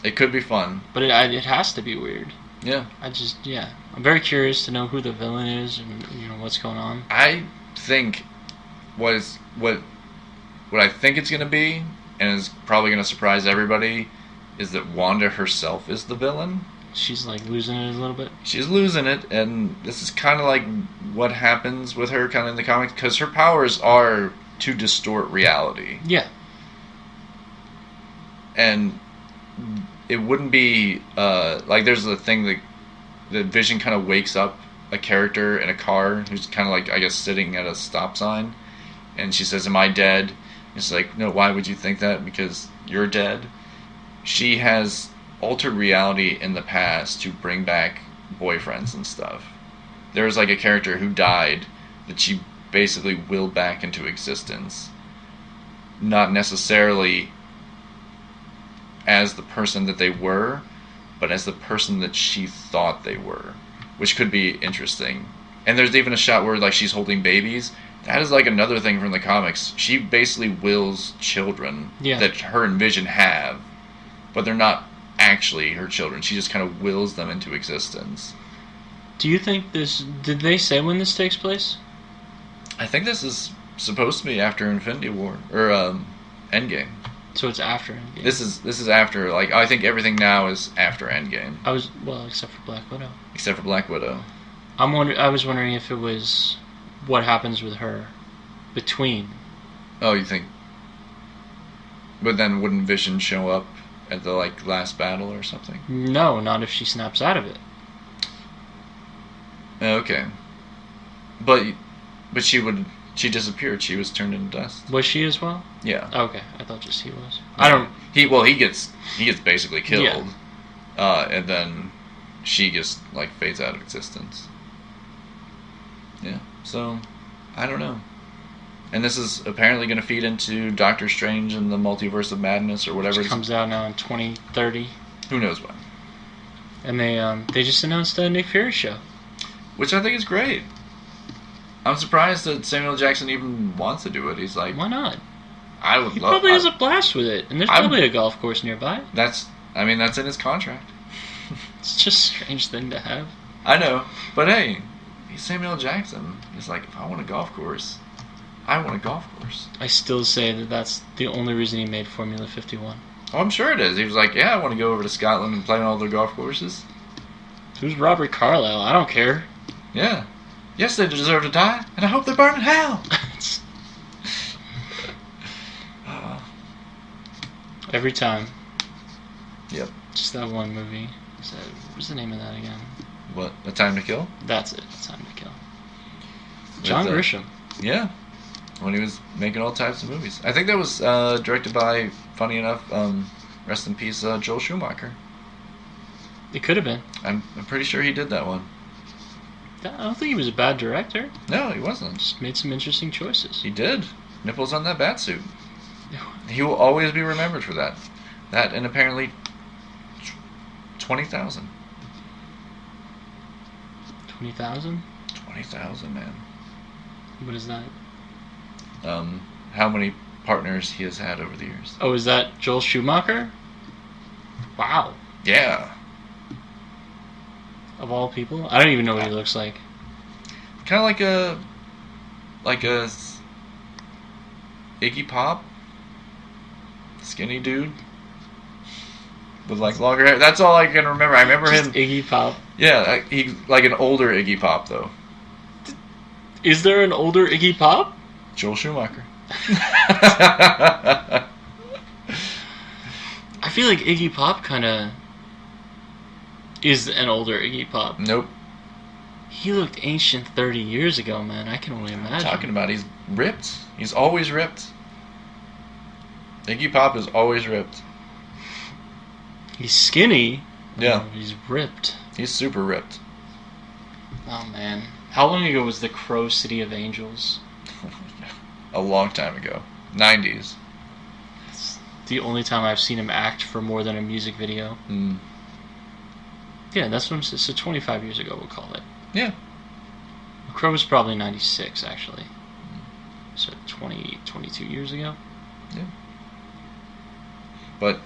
It could be fun, but
it has to be weird.
Yeah.
I'm very curious to know who the villain is and what's going on.
I think what I think it's going to be, and is probably going to surprise everybody, is that Wanda herself is the villain.
She's like losing it a little bit.
She's losing it, and this is kind of like what happens with her kind of in the comics, because her powers are to distort reality.
Yeah.
And it wouldn't be like there's a thing that the Vision kind of wakes up a character in a car who's kind of like, I guess, sitting at a stop sign, and she says, "Am I dead?" It's like, no, why would you think that? Because you're dead. She has altered reality in the past to bring back boyfriends and stuff. There's like a character who died that she basically willed back into existence. Not necessarily as the person that they were, but as the person that she thought they were, which could be interesting. And there's even a shot where like she's holding babies. That is like another thing from the comics. She basically wills children that her and Vision have, but they're not actually her children. She just kind of wills them into existence.
Do you think this... Did they say when this takes place?
I think this is supposed to be after Infinity War, or Endgame.
So it's after Endgame.
This is after, like, I think everything now is after Endgame.
Except for Black Widow.
Except for Black Widow.
I was wondering if it was what happens with her between.
Oh, you think? But then wouldn't Vision show up at the like last battle or something?
No, not if she snaps out of it.
Okay. But she disappeared. She was turned into dust.
Was she as well?
Yeah.
Okay, I thought just he was.
He gets basically killed. Yeah. And then she just like fades out of existence. Yeah. So, I don't know. And this is apparently going to feed into Doctor Strange and the Multiverse of Madness or whatever.
Which comes out now in 2030.
Who knows when.
And they just announced a Nick Fury show.
Which I think is great. I'm surprised that Samuel Jackson even wants to do it. He's like...
Why not?
He
probably has a blast with it. And there's probably a golf course nearby.
That's in his contract.
It's just a strange thing to have.
I know. But hey, he's Samuel Jackson. He's like, if I want a golf course, I want a golf course.
I still say that that's the only reason he made Formula 51.
Oh, I'm sure it is. He was like, yeah, I want to go over to Scotland and play on all their golf courses.
Who's Robert Carlyle? I don't care.
Yeah. Yes, they deserve to die, and I hope they burn in hell.
Every time.
Yep.
Just that one movie. What's the name of that again?
What? A Time to Kill?
That's it. A Time to Kill. John Grisham.
Yeah. When he was making all types of movies. I think that was directed by, funny enough, rest in peace, Joel Schumacher.
It could have been.
I'm pretty sure he did that one.
I don't think he was a bad director.
No, he wasn't.
Just made some interesting choices.
He did. Nipples on that batsuit. He will always be remembered for that. That and apparently 20,000.
20,000?
20,000, man.
What is that?
How many partners he has had over the years.
Oh, is that Joel Schumacher? Wow.
Yeah.
Of all people? I don't even know what he looks like.
Kind of like a Iggy Pop. Skinny dude. With like longer hair. That's all I can remember. I remember
just
him.
Iggy Pop.
Yeah, he like an older Iggy Pop though.
Is there an older Iggy Pop?
Joel Schumacher.
I feel like Iggy Pop kind of is an older Iggy Pop.
Nope.
He looked ancient 30 years ago, man. I can only imagine.
Talking about, he's ripped. He's always ripped. Iggy Pop is always ripped.
He's skinny.
Yeah.
He's ripped.
He's super ripped.
Oh, man. How long ago was the Crow City of Angels?
A long time ago. 90s.
It's the only time I've seen him act for more than a music video.
Mm.
Yeah, that's what I'm saying. So 25 years ago, we'll call it.
Yeah.
Crow was probably 96, actually. So 22 years ago.
Yeah. But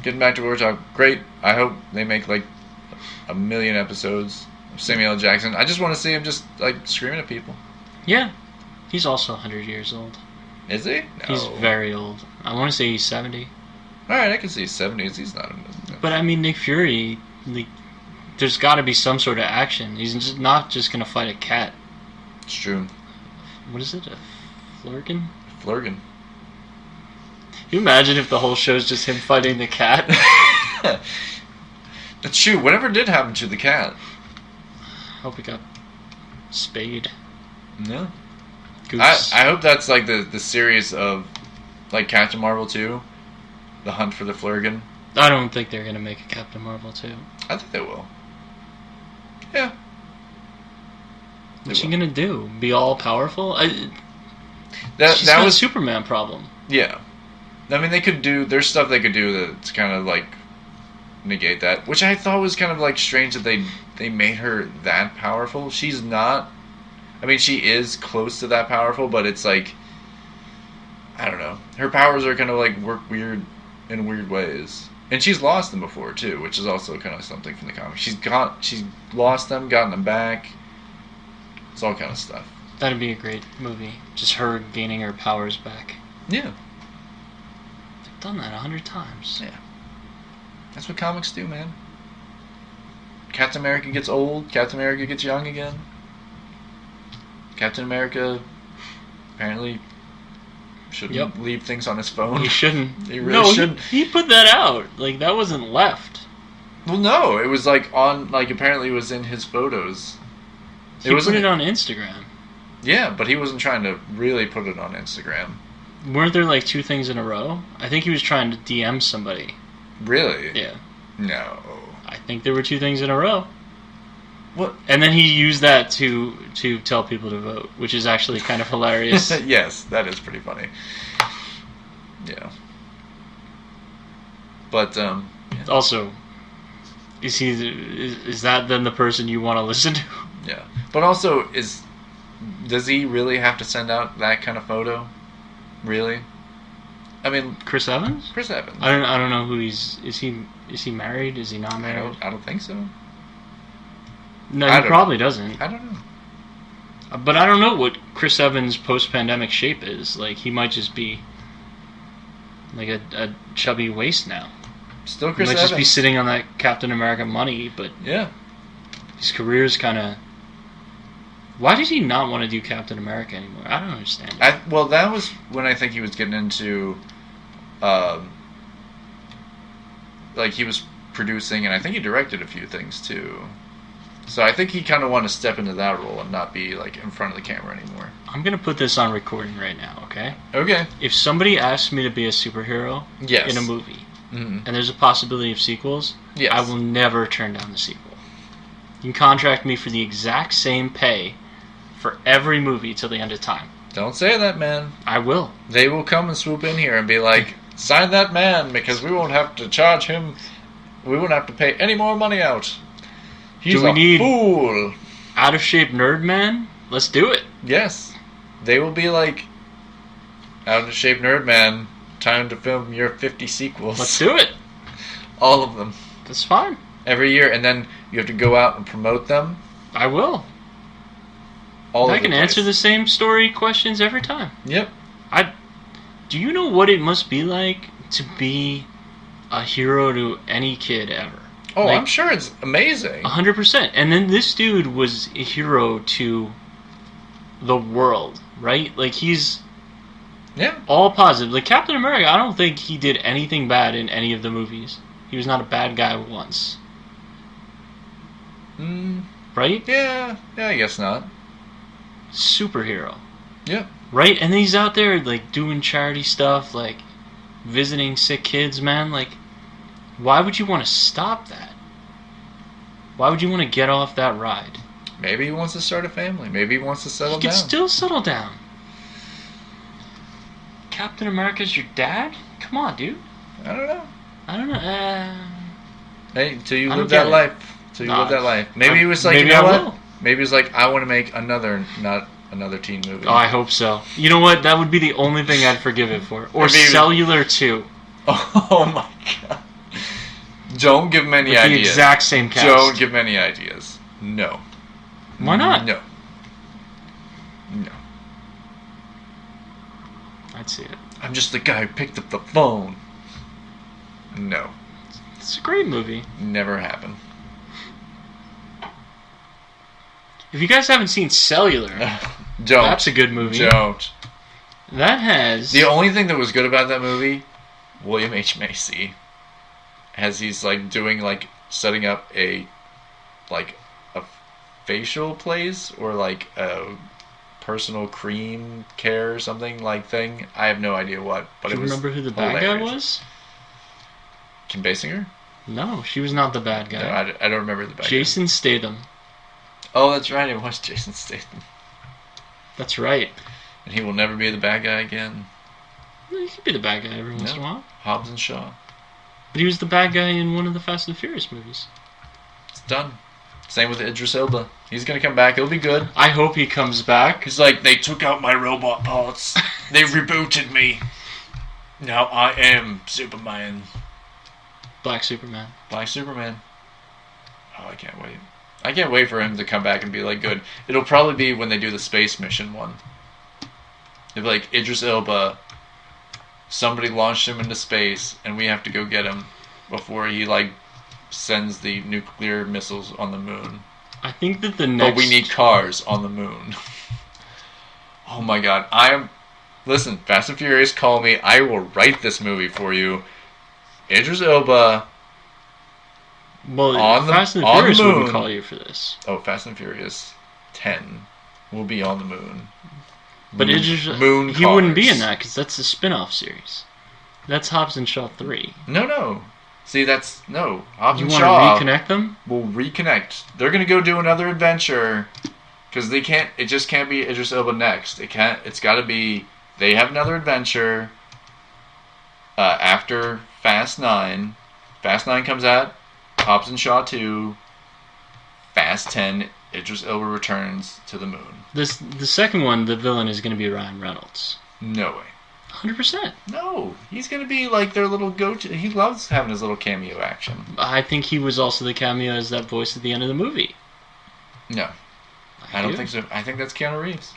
getting back to what we're talking, great. I hope they make like a million episodes of Samuel L. Jackson. I just want to see him just like screaming at people.
Yeah. He's also 100 years old.
Is he? No.
He's very old. I want to say he's 70.
Alright, I can see 70s. He's not.
But I mean, Nick Fury, like, there's got to be some sort of action. He's not just going to fight a cat.
It's true.
What is it? A flurgan?
Flurgan.
Can you imagine if the whole show's just him fighting the cat?
That's true. Whatever did happen to the cat?
Hope he got spayed.
No.
Goose.
I hope that's like the series of like Captain Marvel 2, The Hunt for the Flurgan.
I don't think they're going to make a Captain Marvel 2.
I think they will. Yeah.
What's she going to do? Be all powerful?
That
was
a
Superman problem.
Yeah. I mean, they could do... There's stuff they could do that's kind of, like, negate that. Which I thought was kind of, like, strange that they made her that powerful. She's not... I mean, she is close to that powerful, but it's, like... I don't know. Her powers are kind of, like, work weird in weird ways. And she's lost them before, too, which is also kind of something from the comics. She's lost them, gotten them back. It's all kind of stuff.
That'd be a great movie. Just her gaining her powers back.
Yeah.
Done that 100 times.
Yeah. That's what comics do, man. Captain America gets old, Captain America gets young again. Captain America apparently shouldn't leave things on his phone.
He shouldn't.
He really shouldn't.
He put that out. Like, that wasn't left.
Well, no. It was like on, like, apparently it was in his photos.
He put it on Instagram.
Yeah, but he wasn't trying to really put it on Instagram.
Weren't there like 2 things in a row? I think he was trying to DM somebody.
Really?
Yeah.
No.
I think there were 2 things in a row.
What?
And then he used that to tell people to vote, which is actually kind of hilarious.
Yes, that is pretty funny. Yeah. But yeah.
Also, is that then the person you want to listen to?
Yeah. But also, does he really have to send out that kind of photo? Really? I mean,
Chris Evans?
Chris Evans.
I don't know who is he married? Is he not married?
I don't think so.
No, he probably doesn't.
I don't know.
But I don't know what Chris Evans' post-pandemic shape is. Like, he might just be like a chubby waist now.
Still Chris
Evans. He might
Evans.
just be sitting on that Captain America money, but
yeah,
his career's kind of... Why did he not want to do Captain America anymore? I don't understand.
Well, that was when I think he was getting into, like he was producing, and I think he directed a few things too. So I think he kind of wanted to step into that role and not be like in front of the camera anymore.
I'm gonna put this on recording right now, okay?
Okay.
If somebody asks me to be a superhero in a movie, and there's a possibility of sequels, I will never turn down the sequel. You can contract me for the exact same pay for every movie till the end of time.
Don't say that, man.
I will.
They will come and swoop in here and be like, sign that man because we won't have to charge him. We won't have to pay any more money out. He's a fool.
Out of shape nerd man? Let's do it.
Yes. They will be like, out of shape nerd man, time to film your 50 sequels.
Let's do it.
All of them.
That's fine.
Every year, and then you have to go out and promote them.
I will. I can answer the same story questions every time.
Yep.
Do you know what it must be like to be a hero to any kid ever?
Oh, like, I'm sure it's amazing.
100%. And then this dude was a hero to the world, right? Like, he's all positive. Like, Captain America, I don't think he did anything bad in any of the movies. He was not a bad guy once. right?
Yeah, I guess not.
Superhero.
Yeah.
Right? And then he's out there, like, doing charity stuff, like, visiting sick kids, man. Like, why would you want to stop that? Why would you want to get off that ride?
Maybe he wants to start a family. Maybe he wants to settle down.
He could still settle down. Captain America's your dad? Come on, dude.
I don't know. Hey, till you live that life. Maybe he was like,
maybe
you know
I
what?
will.
Maybe he was like, I want to make another teen movie.
Oh, I hope so. You know what? That would be the only thing I'd forgive it for. Or Cellular 2.
Oh my god. Don't give him any ideas.
The exact same cast.
Don't give him any ideas. No.
Why not?
No.
I'd see it.
I'm just the guy who picked up the phone. No.
It's a great movie.
Never happened.
If you guys haven't seen Cellular,
don't.
That's a good movie.
Don't.
That has...
The only thing that was good about that movie, William H. Macy, as he's like doing like setting up a facial place or like a personal cream care or something like thing. I have no idea what, but
Do you remember who the bad guy was?
Kim Basinger?
No, she was not the bad guy.
No, I don't remember the bad guy.
Jason Statham.
Oh, that's right. It was Jason Statham.
That's right.
And he will never be the bad guy again.
Well, he could be the bad guy every once in a while.
Hobbs and Shaw.
But he was the bad guy in one of the Fast and Furious movies.
It's done. Same with Idris Elba. He's gonna come back. It'll be good.
I hope he comes back.
He's like, they took out my robot parts. They rebooted me. Now I am Superman.
Black Superman.
Black Superman. Oh, I can't wait. I can't wait for him to come back and be like good. It'll probably be when they do the space mission one. It'll be like Idris Elba. Somebody launched him into space, and we have to go get him before he like sends the nuclear missiles on the moon.
I think that the next...
But we need cars on the moon. Oh my god. Listen, Fast and Furious, call me. I will write this movie for you. Idris Elba...
Well, Fast and Furious wouldn't call you for this.
Oh, Fast and Furious 10 will be on the moon.
But
moon
he wouldn't be in that, because that's a spin-off series. That's Hobbs and Shaw 3.
No. See, that's... No. Hobbs and Shaw...
You want to reconnect them?
We'll reconnect. They're going to go do another adventure, because they can't... It just can't be Idris Elba next. It can't... It's got to be... They have another adventure after Fast 9. Fast 9 comes out. Hobbs and Shaw 2. Fast 10. Idris Elba returns to the moon.
The second one, the villain is going to be Ryan Reynolds.
No way.
100%.
No, he's going to be like their little go-to. He loves having his little cameo action.
I think he was also the cameo as that voice at the end of the movie.
No. I don't think so. I think that's Keanu Reeves.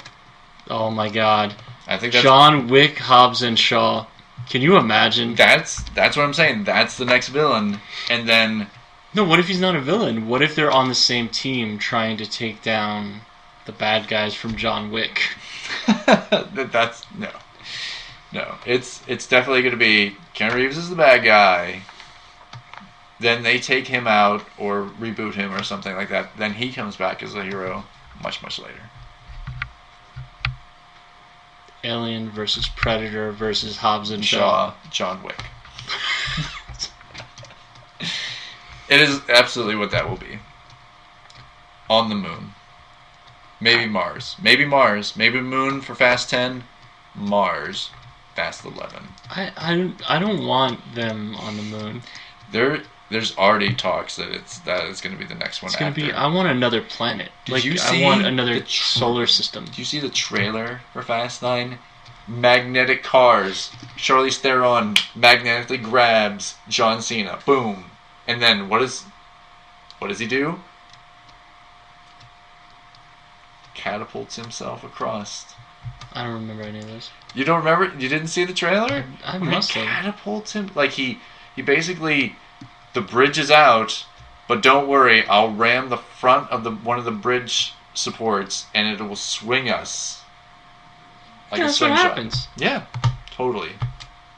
Oh my god.
I think that's...
John Wick, Hobbs and Shaw. Can you imagine?
That's what I'm saying. That's the next villain. And then...
No, what if he's not a villain? What if they're on the same team trying to take down the bad guys from John Wick?
That's... No. No. It's definitely going to be... Keanu Reeves is the bad guy. Then they take him out or reboot him or something like that. Then he comes back as a hero much, much later.
Alien versus Predator versus Hobbs and Shaw.
John Wick. It is absolutely what that will be. On the moon. Maybe Mars. Maybe moon for Fast 10. Mars. Fast 11.
I don't want them on the moon.
There's already talks that it's going to be the next one.
It's going to be... I want another planet. I want another solar system.
Did you see the trailer for Fast 9? Magnetic cars. Charlize Theron magnetically grabs John Cena. Boom. And then what does he do? Catapults himself across.
I don't remember any of this.
You don't remember? You didn't see the trailer?
I must have.
Catapults him like he basically, the bridge is out, but don't worry, I'll ram the front of one of the bridge supports and it will swing us. Like
yeah,
a
that's what
slingshot.
happens.
Yeah, totally.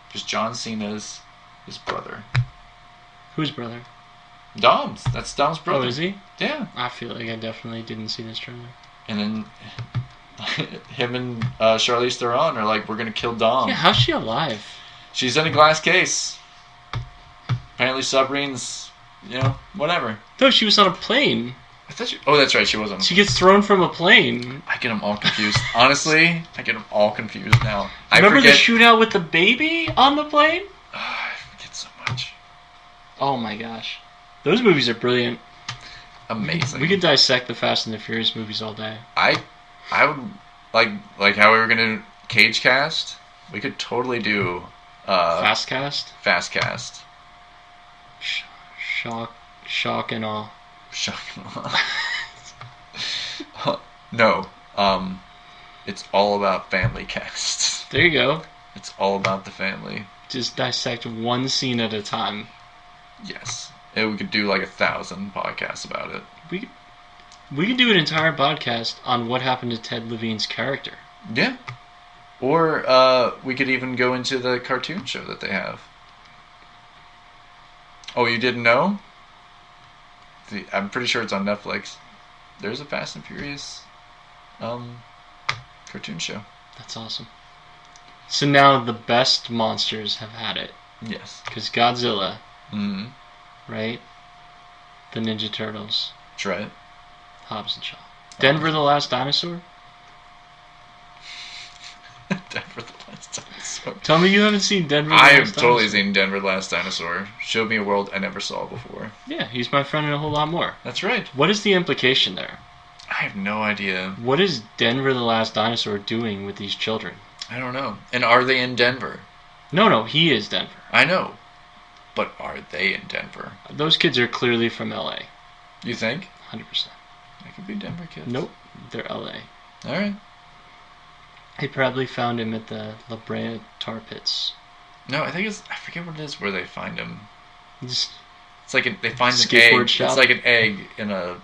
Because John Cena's his brother.
Whose brother?
Dom's. That's Dom's brother.
Oh, is he?
Yeah.
I feel like I definitely didn't see this trailer.
And then him and Charlize Theron are like, we're going to kill Dom.
Yeah, how's she alive?
She's in a glass case. Apparently submarines, whatever.
No, she was on a plane.
I thought oh, that's right, she was on a plane.
She gets thrown from a plane.
I get them all confused. Honestly, I get them all confused now.
Remember the shootout with the baby on the plane?
I forget so much.
Oh my gosh. Those movies are brilliant.
Amazing.
We could dissect the Fast and the Furious movies all day.
I would like how we were gonna Cage Cast. We could totally do
Fast Cast.
Fast Cast.
Shock and awe.
Shock and awe. No. It's all about family casts.
There you go.
It's all about the family.
Just dissect one scene at a time.
Yes. And we could do like 1,000 podcasts about it.
We could do an entire podcast on what happened to Ted Levine's character.
Yeah. Or we could even go into the cartoon show that they have. Oh, you didn't know? I'm pretty sure it's on Netflix. There's a Fast and Furious cartoon show.
That's awesome. So now the best monsters have had it.
Yes.
Because Godzilla,
mm-hmm.
right? The Ninja Turtles.
That's right.
Hobbs and Shaw. Denver the Last Dinosaur?
Denver the Last Dinosaur.
Tell me you haven't seen Denver the
I
Last
have
Dinosaur.
totally seen Denver the Last Dinosaur. Showed me a world I never saw before.
Yeah, he's my friend and a whole lot more.
That's right.
What is the implication there?
I have no idea.
What is Denver the Last Dinosaur doing with these children?
I don't know. And are they in Denver?
No, he is Denver.
I know. But are they in Denver?
Those kids are clearly from LA.
You think?
100%.
They could be Denver kids.
Nope, they're LA.
Alright.
They probably found him at the La Brea tar pits.
No, I think I forget what it is where they find him.
Just
It's like they find an
skateboard
egg.
shop?
It's like an egg in a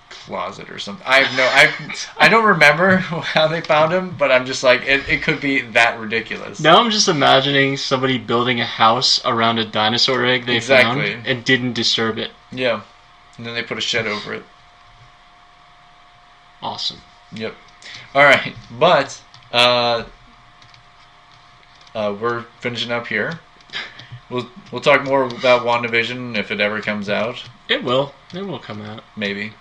closet or something. I don't remember how they found him, but I'm just like, it could be that ridiculous.
Now I'm just imagining somebody building a house around a dinosaur egg they found and didn't disturb it.
Yeah. And then they put a shed over it.
Awesome.
Yep. Alright, but we're finishing up here. We'll talk more about WandaVision if it ever comes out.
It will. It will come out.
Maybe.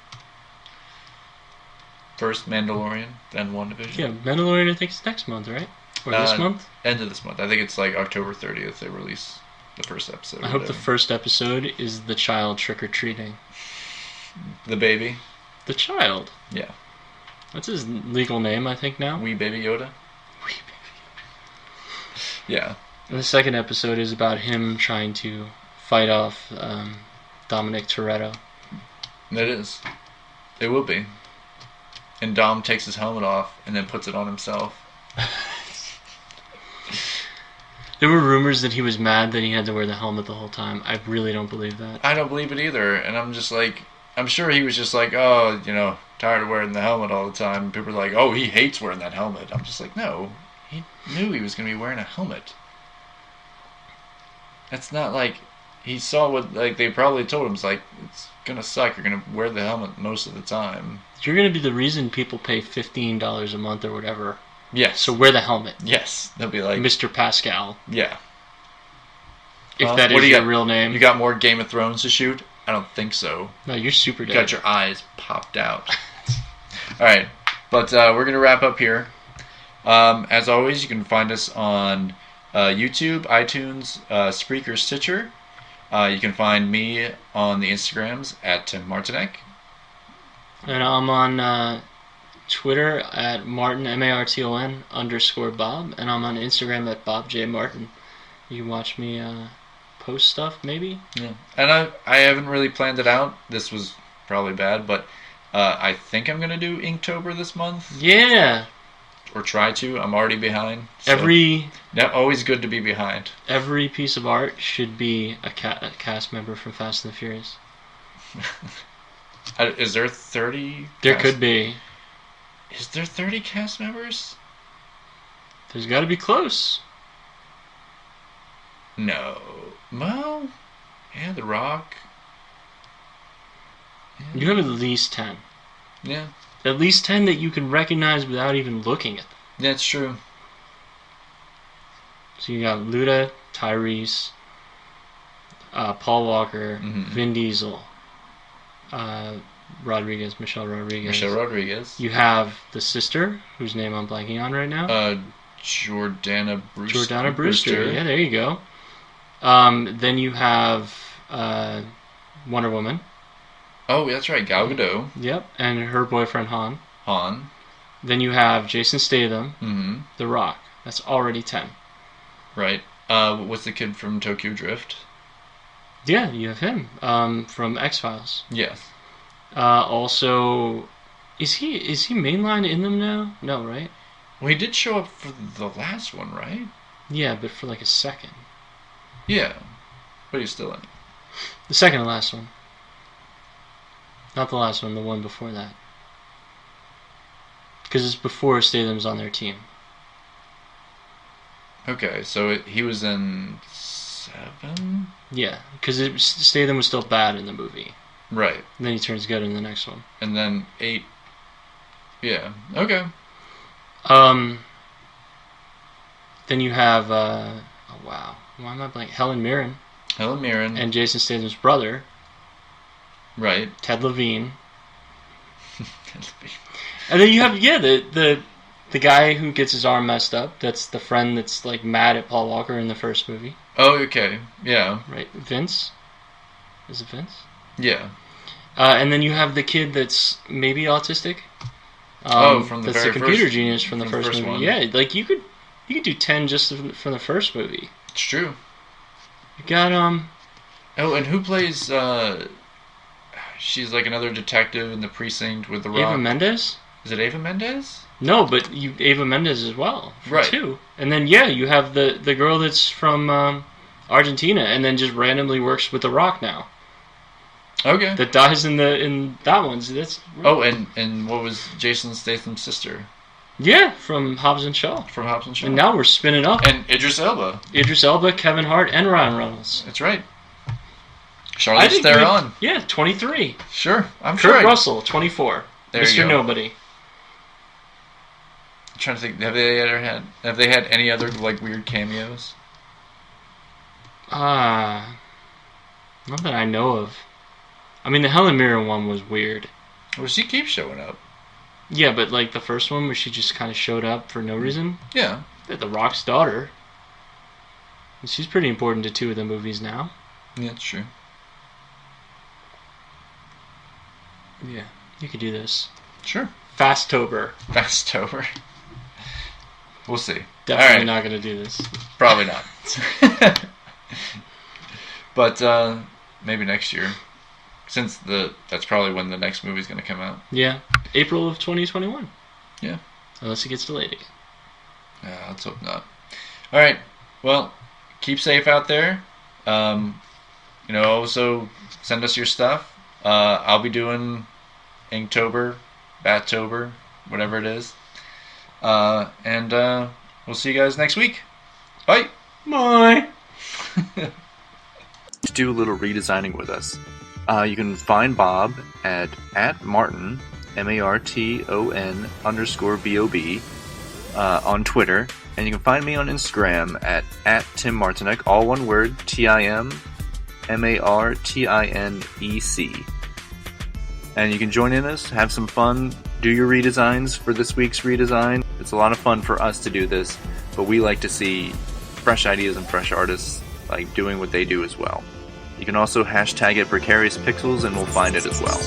First Mandalorian, then WandaVision.
Yeah, Mandalorian I think is next month, right? Or this month?
End of this month. I think it's like October 30th they release the first episode.
I hope the first episode is the child trick-or-treating.
The baby?
The child.
Yeah.
That's his legal name, I think, now.
Wee Baby Yoda?
Wee Baby Yoda.
Yeah.
And the second episode is about him trying to fight off Dominic Toretto.
It is. It will be. And Dom takes his helmet off and then puts it on himself.
There were rumors that he was mad that he had to wear the helmet the whole time. I really don't believe that.
I don't believe it either. And I'm just like, I'm sure he was just like, oh, tired of wearing the helmet all the time. People are like, oh, he hates wearing that helmet. I'm just like, no. He knew he was going to be wearing a helmet. That's not like, he saw what, like, they probably told him, it's like, it's going to suck. You're going to wear the helmet most of the time.
You're going to be the reason people pay $15 a month or whatever.
Yes.
So wear the helmet.
Yes. They'll be like...
Mr. Pascal.
Yeah.
If that is your real name.
You got more Game of Thrones to shoot? I don't think so.
No, you're super dead.
You got your eyes popped out. Alright. But we're going to wrap up here. As always, you can find us on YouTube, iTunes, Spreaker, Stitcher. You can find me on the Instagrams at Tim Martinek.
And I'm on Twitter at Martin, MARTON _Bob. And I'm on Instagram at Bob J. Martin. You can watch me post stuff, maybe.
Yeah. And I haven't really planned it out. This was probably bad, but I think I'm going to do Inktober this month.
Yeah.
Or try to. I'm already behind. So always good to be behind.
Every piece of art should be a cast member from Fast and the Furious.
Is there 30?
There could be.
Is there 30 cast members?
There's got to be close.
No. Well, yeah, The Rock,
You have at least 10.
Yeah.
At least 10 that you can recognize without even looking at them.
That's true.
So you got Luda, Tyrese, Paul Walker, Vin Diesel, Michelle Rodriguez. You have the sister, whose name I'm blanking on right now.
Jordana Brewster.
Yeah, there you go. Then you have Wonder Woman.
Oh, that's right, Gal Gadot.
Yep, and her boyfriend Han. Then you have Jason Statham, The Rock. That's already 10.
Right. What's the kid from Tokyo Drift?
Yeah, you have him from X-Files.
Yes.
Also, is he mainline in them now? No, right?
Well, he did show up for the last one, right?
Yeah, but for like a second.
Yeah, but he's still in it.
The second to last one. Not the last one, the one before that. Because it's before Statham's on their team.
Okay, so he was in 7?
Yeah, because Statham was still bad in the movie.
Right.
And then he turns good in the next one.
And then 8. Yeah, okay.
Then you have, oh wow, why am I blank? Helen Mirren. And Jason Statham's brother.
Right.
Ted Levine. And then you have, the guy who gets his arm messed up. That's the friend that's like mad at Paul Walker in the first movie.
Oh, okay. Yeah.
Right. Vince? Is it Vince?
Yeah.
And then you have the kid that's maybe autistic.
From the
that's
very
the computer
first,
genius from the first movie.
one.
Yeah, like you could do 10 just from the first movie.
It's true.
You got
Oh, and who plays she's like another detective in the precinct with the Rock.
Eva Mendes?
Is it Eva Mendes?
No, but Eva Mendes as well.
Right.
2. And then you have the girl that's from Argentina and then just randomly works with the Rock now.
Okay.
That dies in that one. So that's
Oh, and what was Jason Statham's sister?
Yeah, from Hobbs and Shaw. And now we're spinning up.
And Idris Elba,
Kevin Hart, and Ryan Reynolds.
That's right. Charlize Theron.
Yeah, 23.
Sure, I'm
Kurt
sure.
Russell, 24.
There
Mr.
you go.
Nobody.
I'm trying to think. Have they had any other like weird cameos?
Not that I know of. I mean, the Helen Mirren one was weird.
Well, she keeps showing up.
Yeah, but like the first one where she just kind of showed up for no reason.
Yeah.
The Rock's daughter. And she's pretty important to 2 of the movies now.
Yeah, that's true.
Yeah, you could do this.
Sure.
Fastober.
We'll see.
Definitely not going to do this.
Probably not. But maybe next year. Since that's probably when the next movie's going to come out.
Yeah. April of 2021.
Yeah.
Unless it gets delayed again.
Yeah, let's hope not. Alright. Well, keep safe out there. Also send us your stuff. I'll be doing Inktober, Battober, whatever it is. And we'll see you guys next week. Bye.
Bye.
To do a little redesigning with us. You can find Bob at Martin, MARTON _BOB on Twitter. And you can find me on Instagram at Tim Martinek, all one word, TIMMARTINEC. And you can join in us, have some fun, do your redesigns for this week's redesign. It's a lot of fun for us to do this, but we like to see fresh ideas and fresh artists like doing what they do as well. You can also hashtag it Precarious Pixels and we'll find it as well.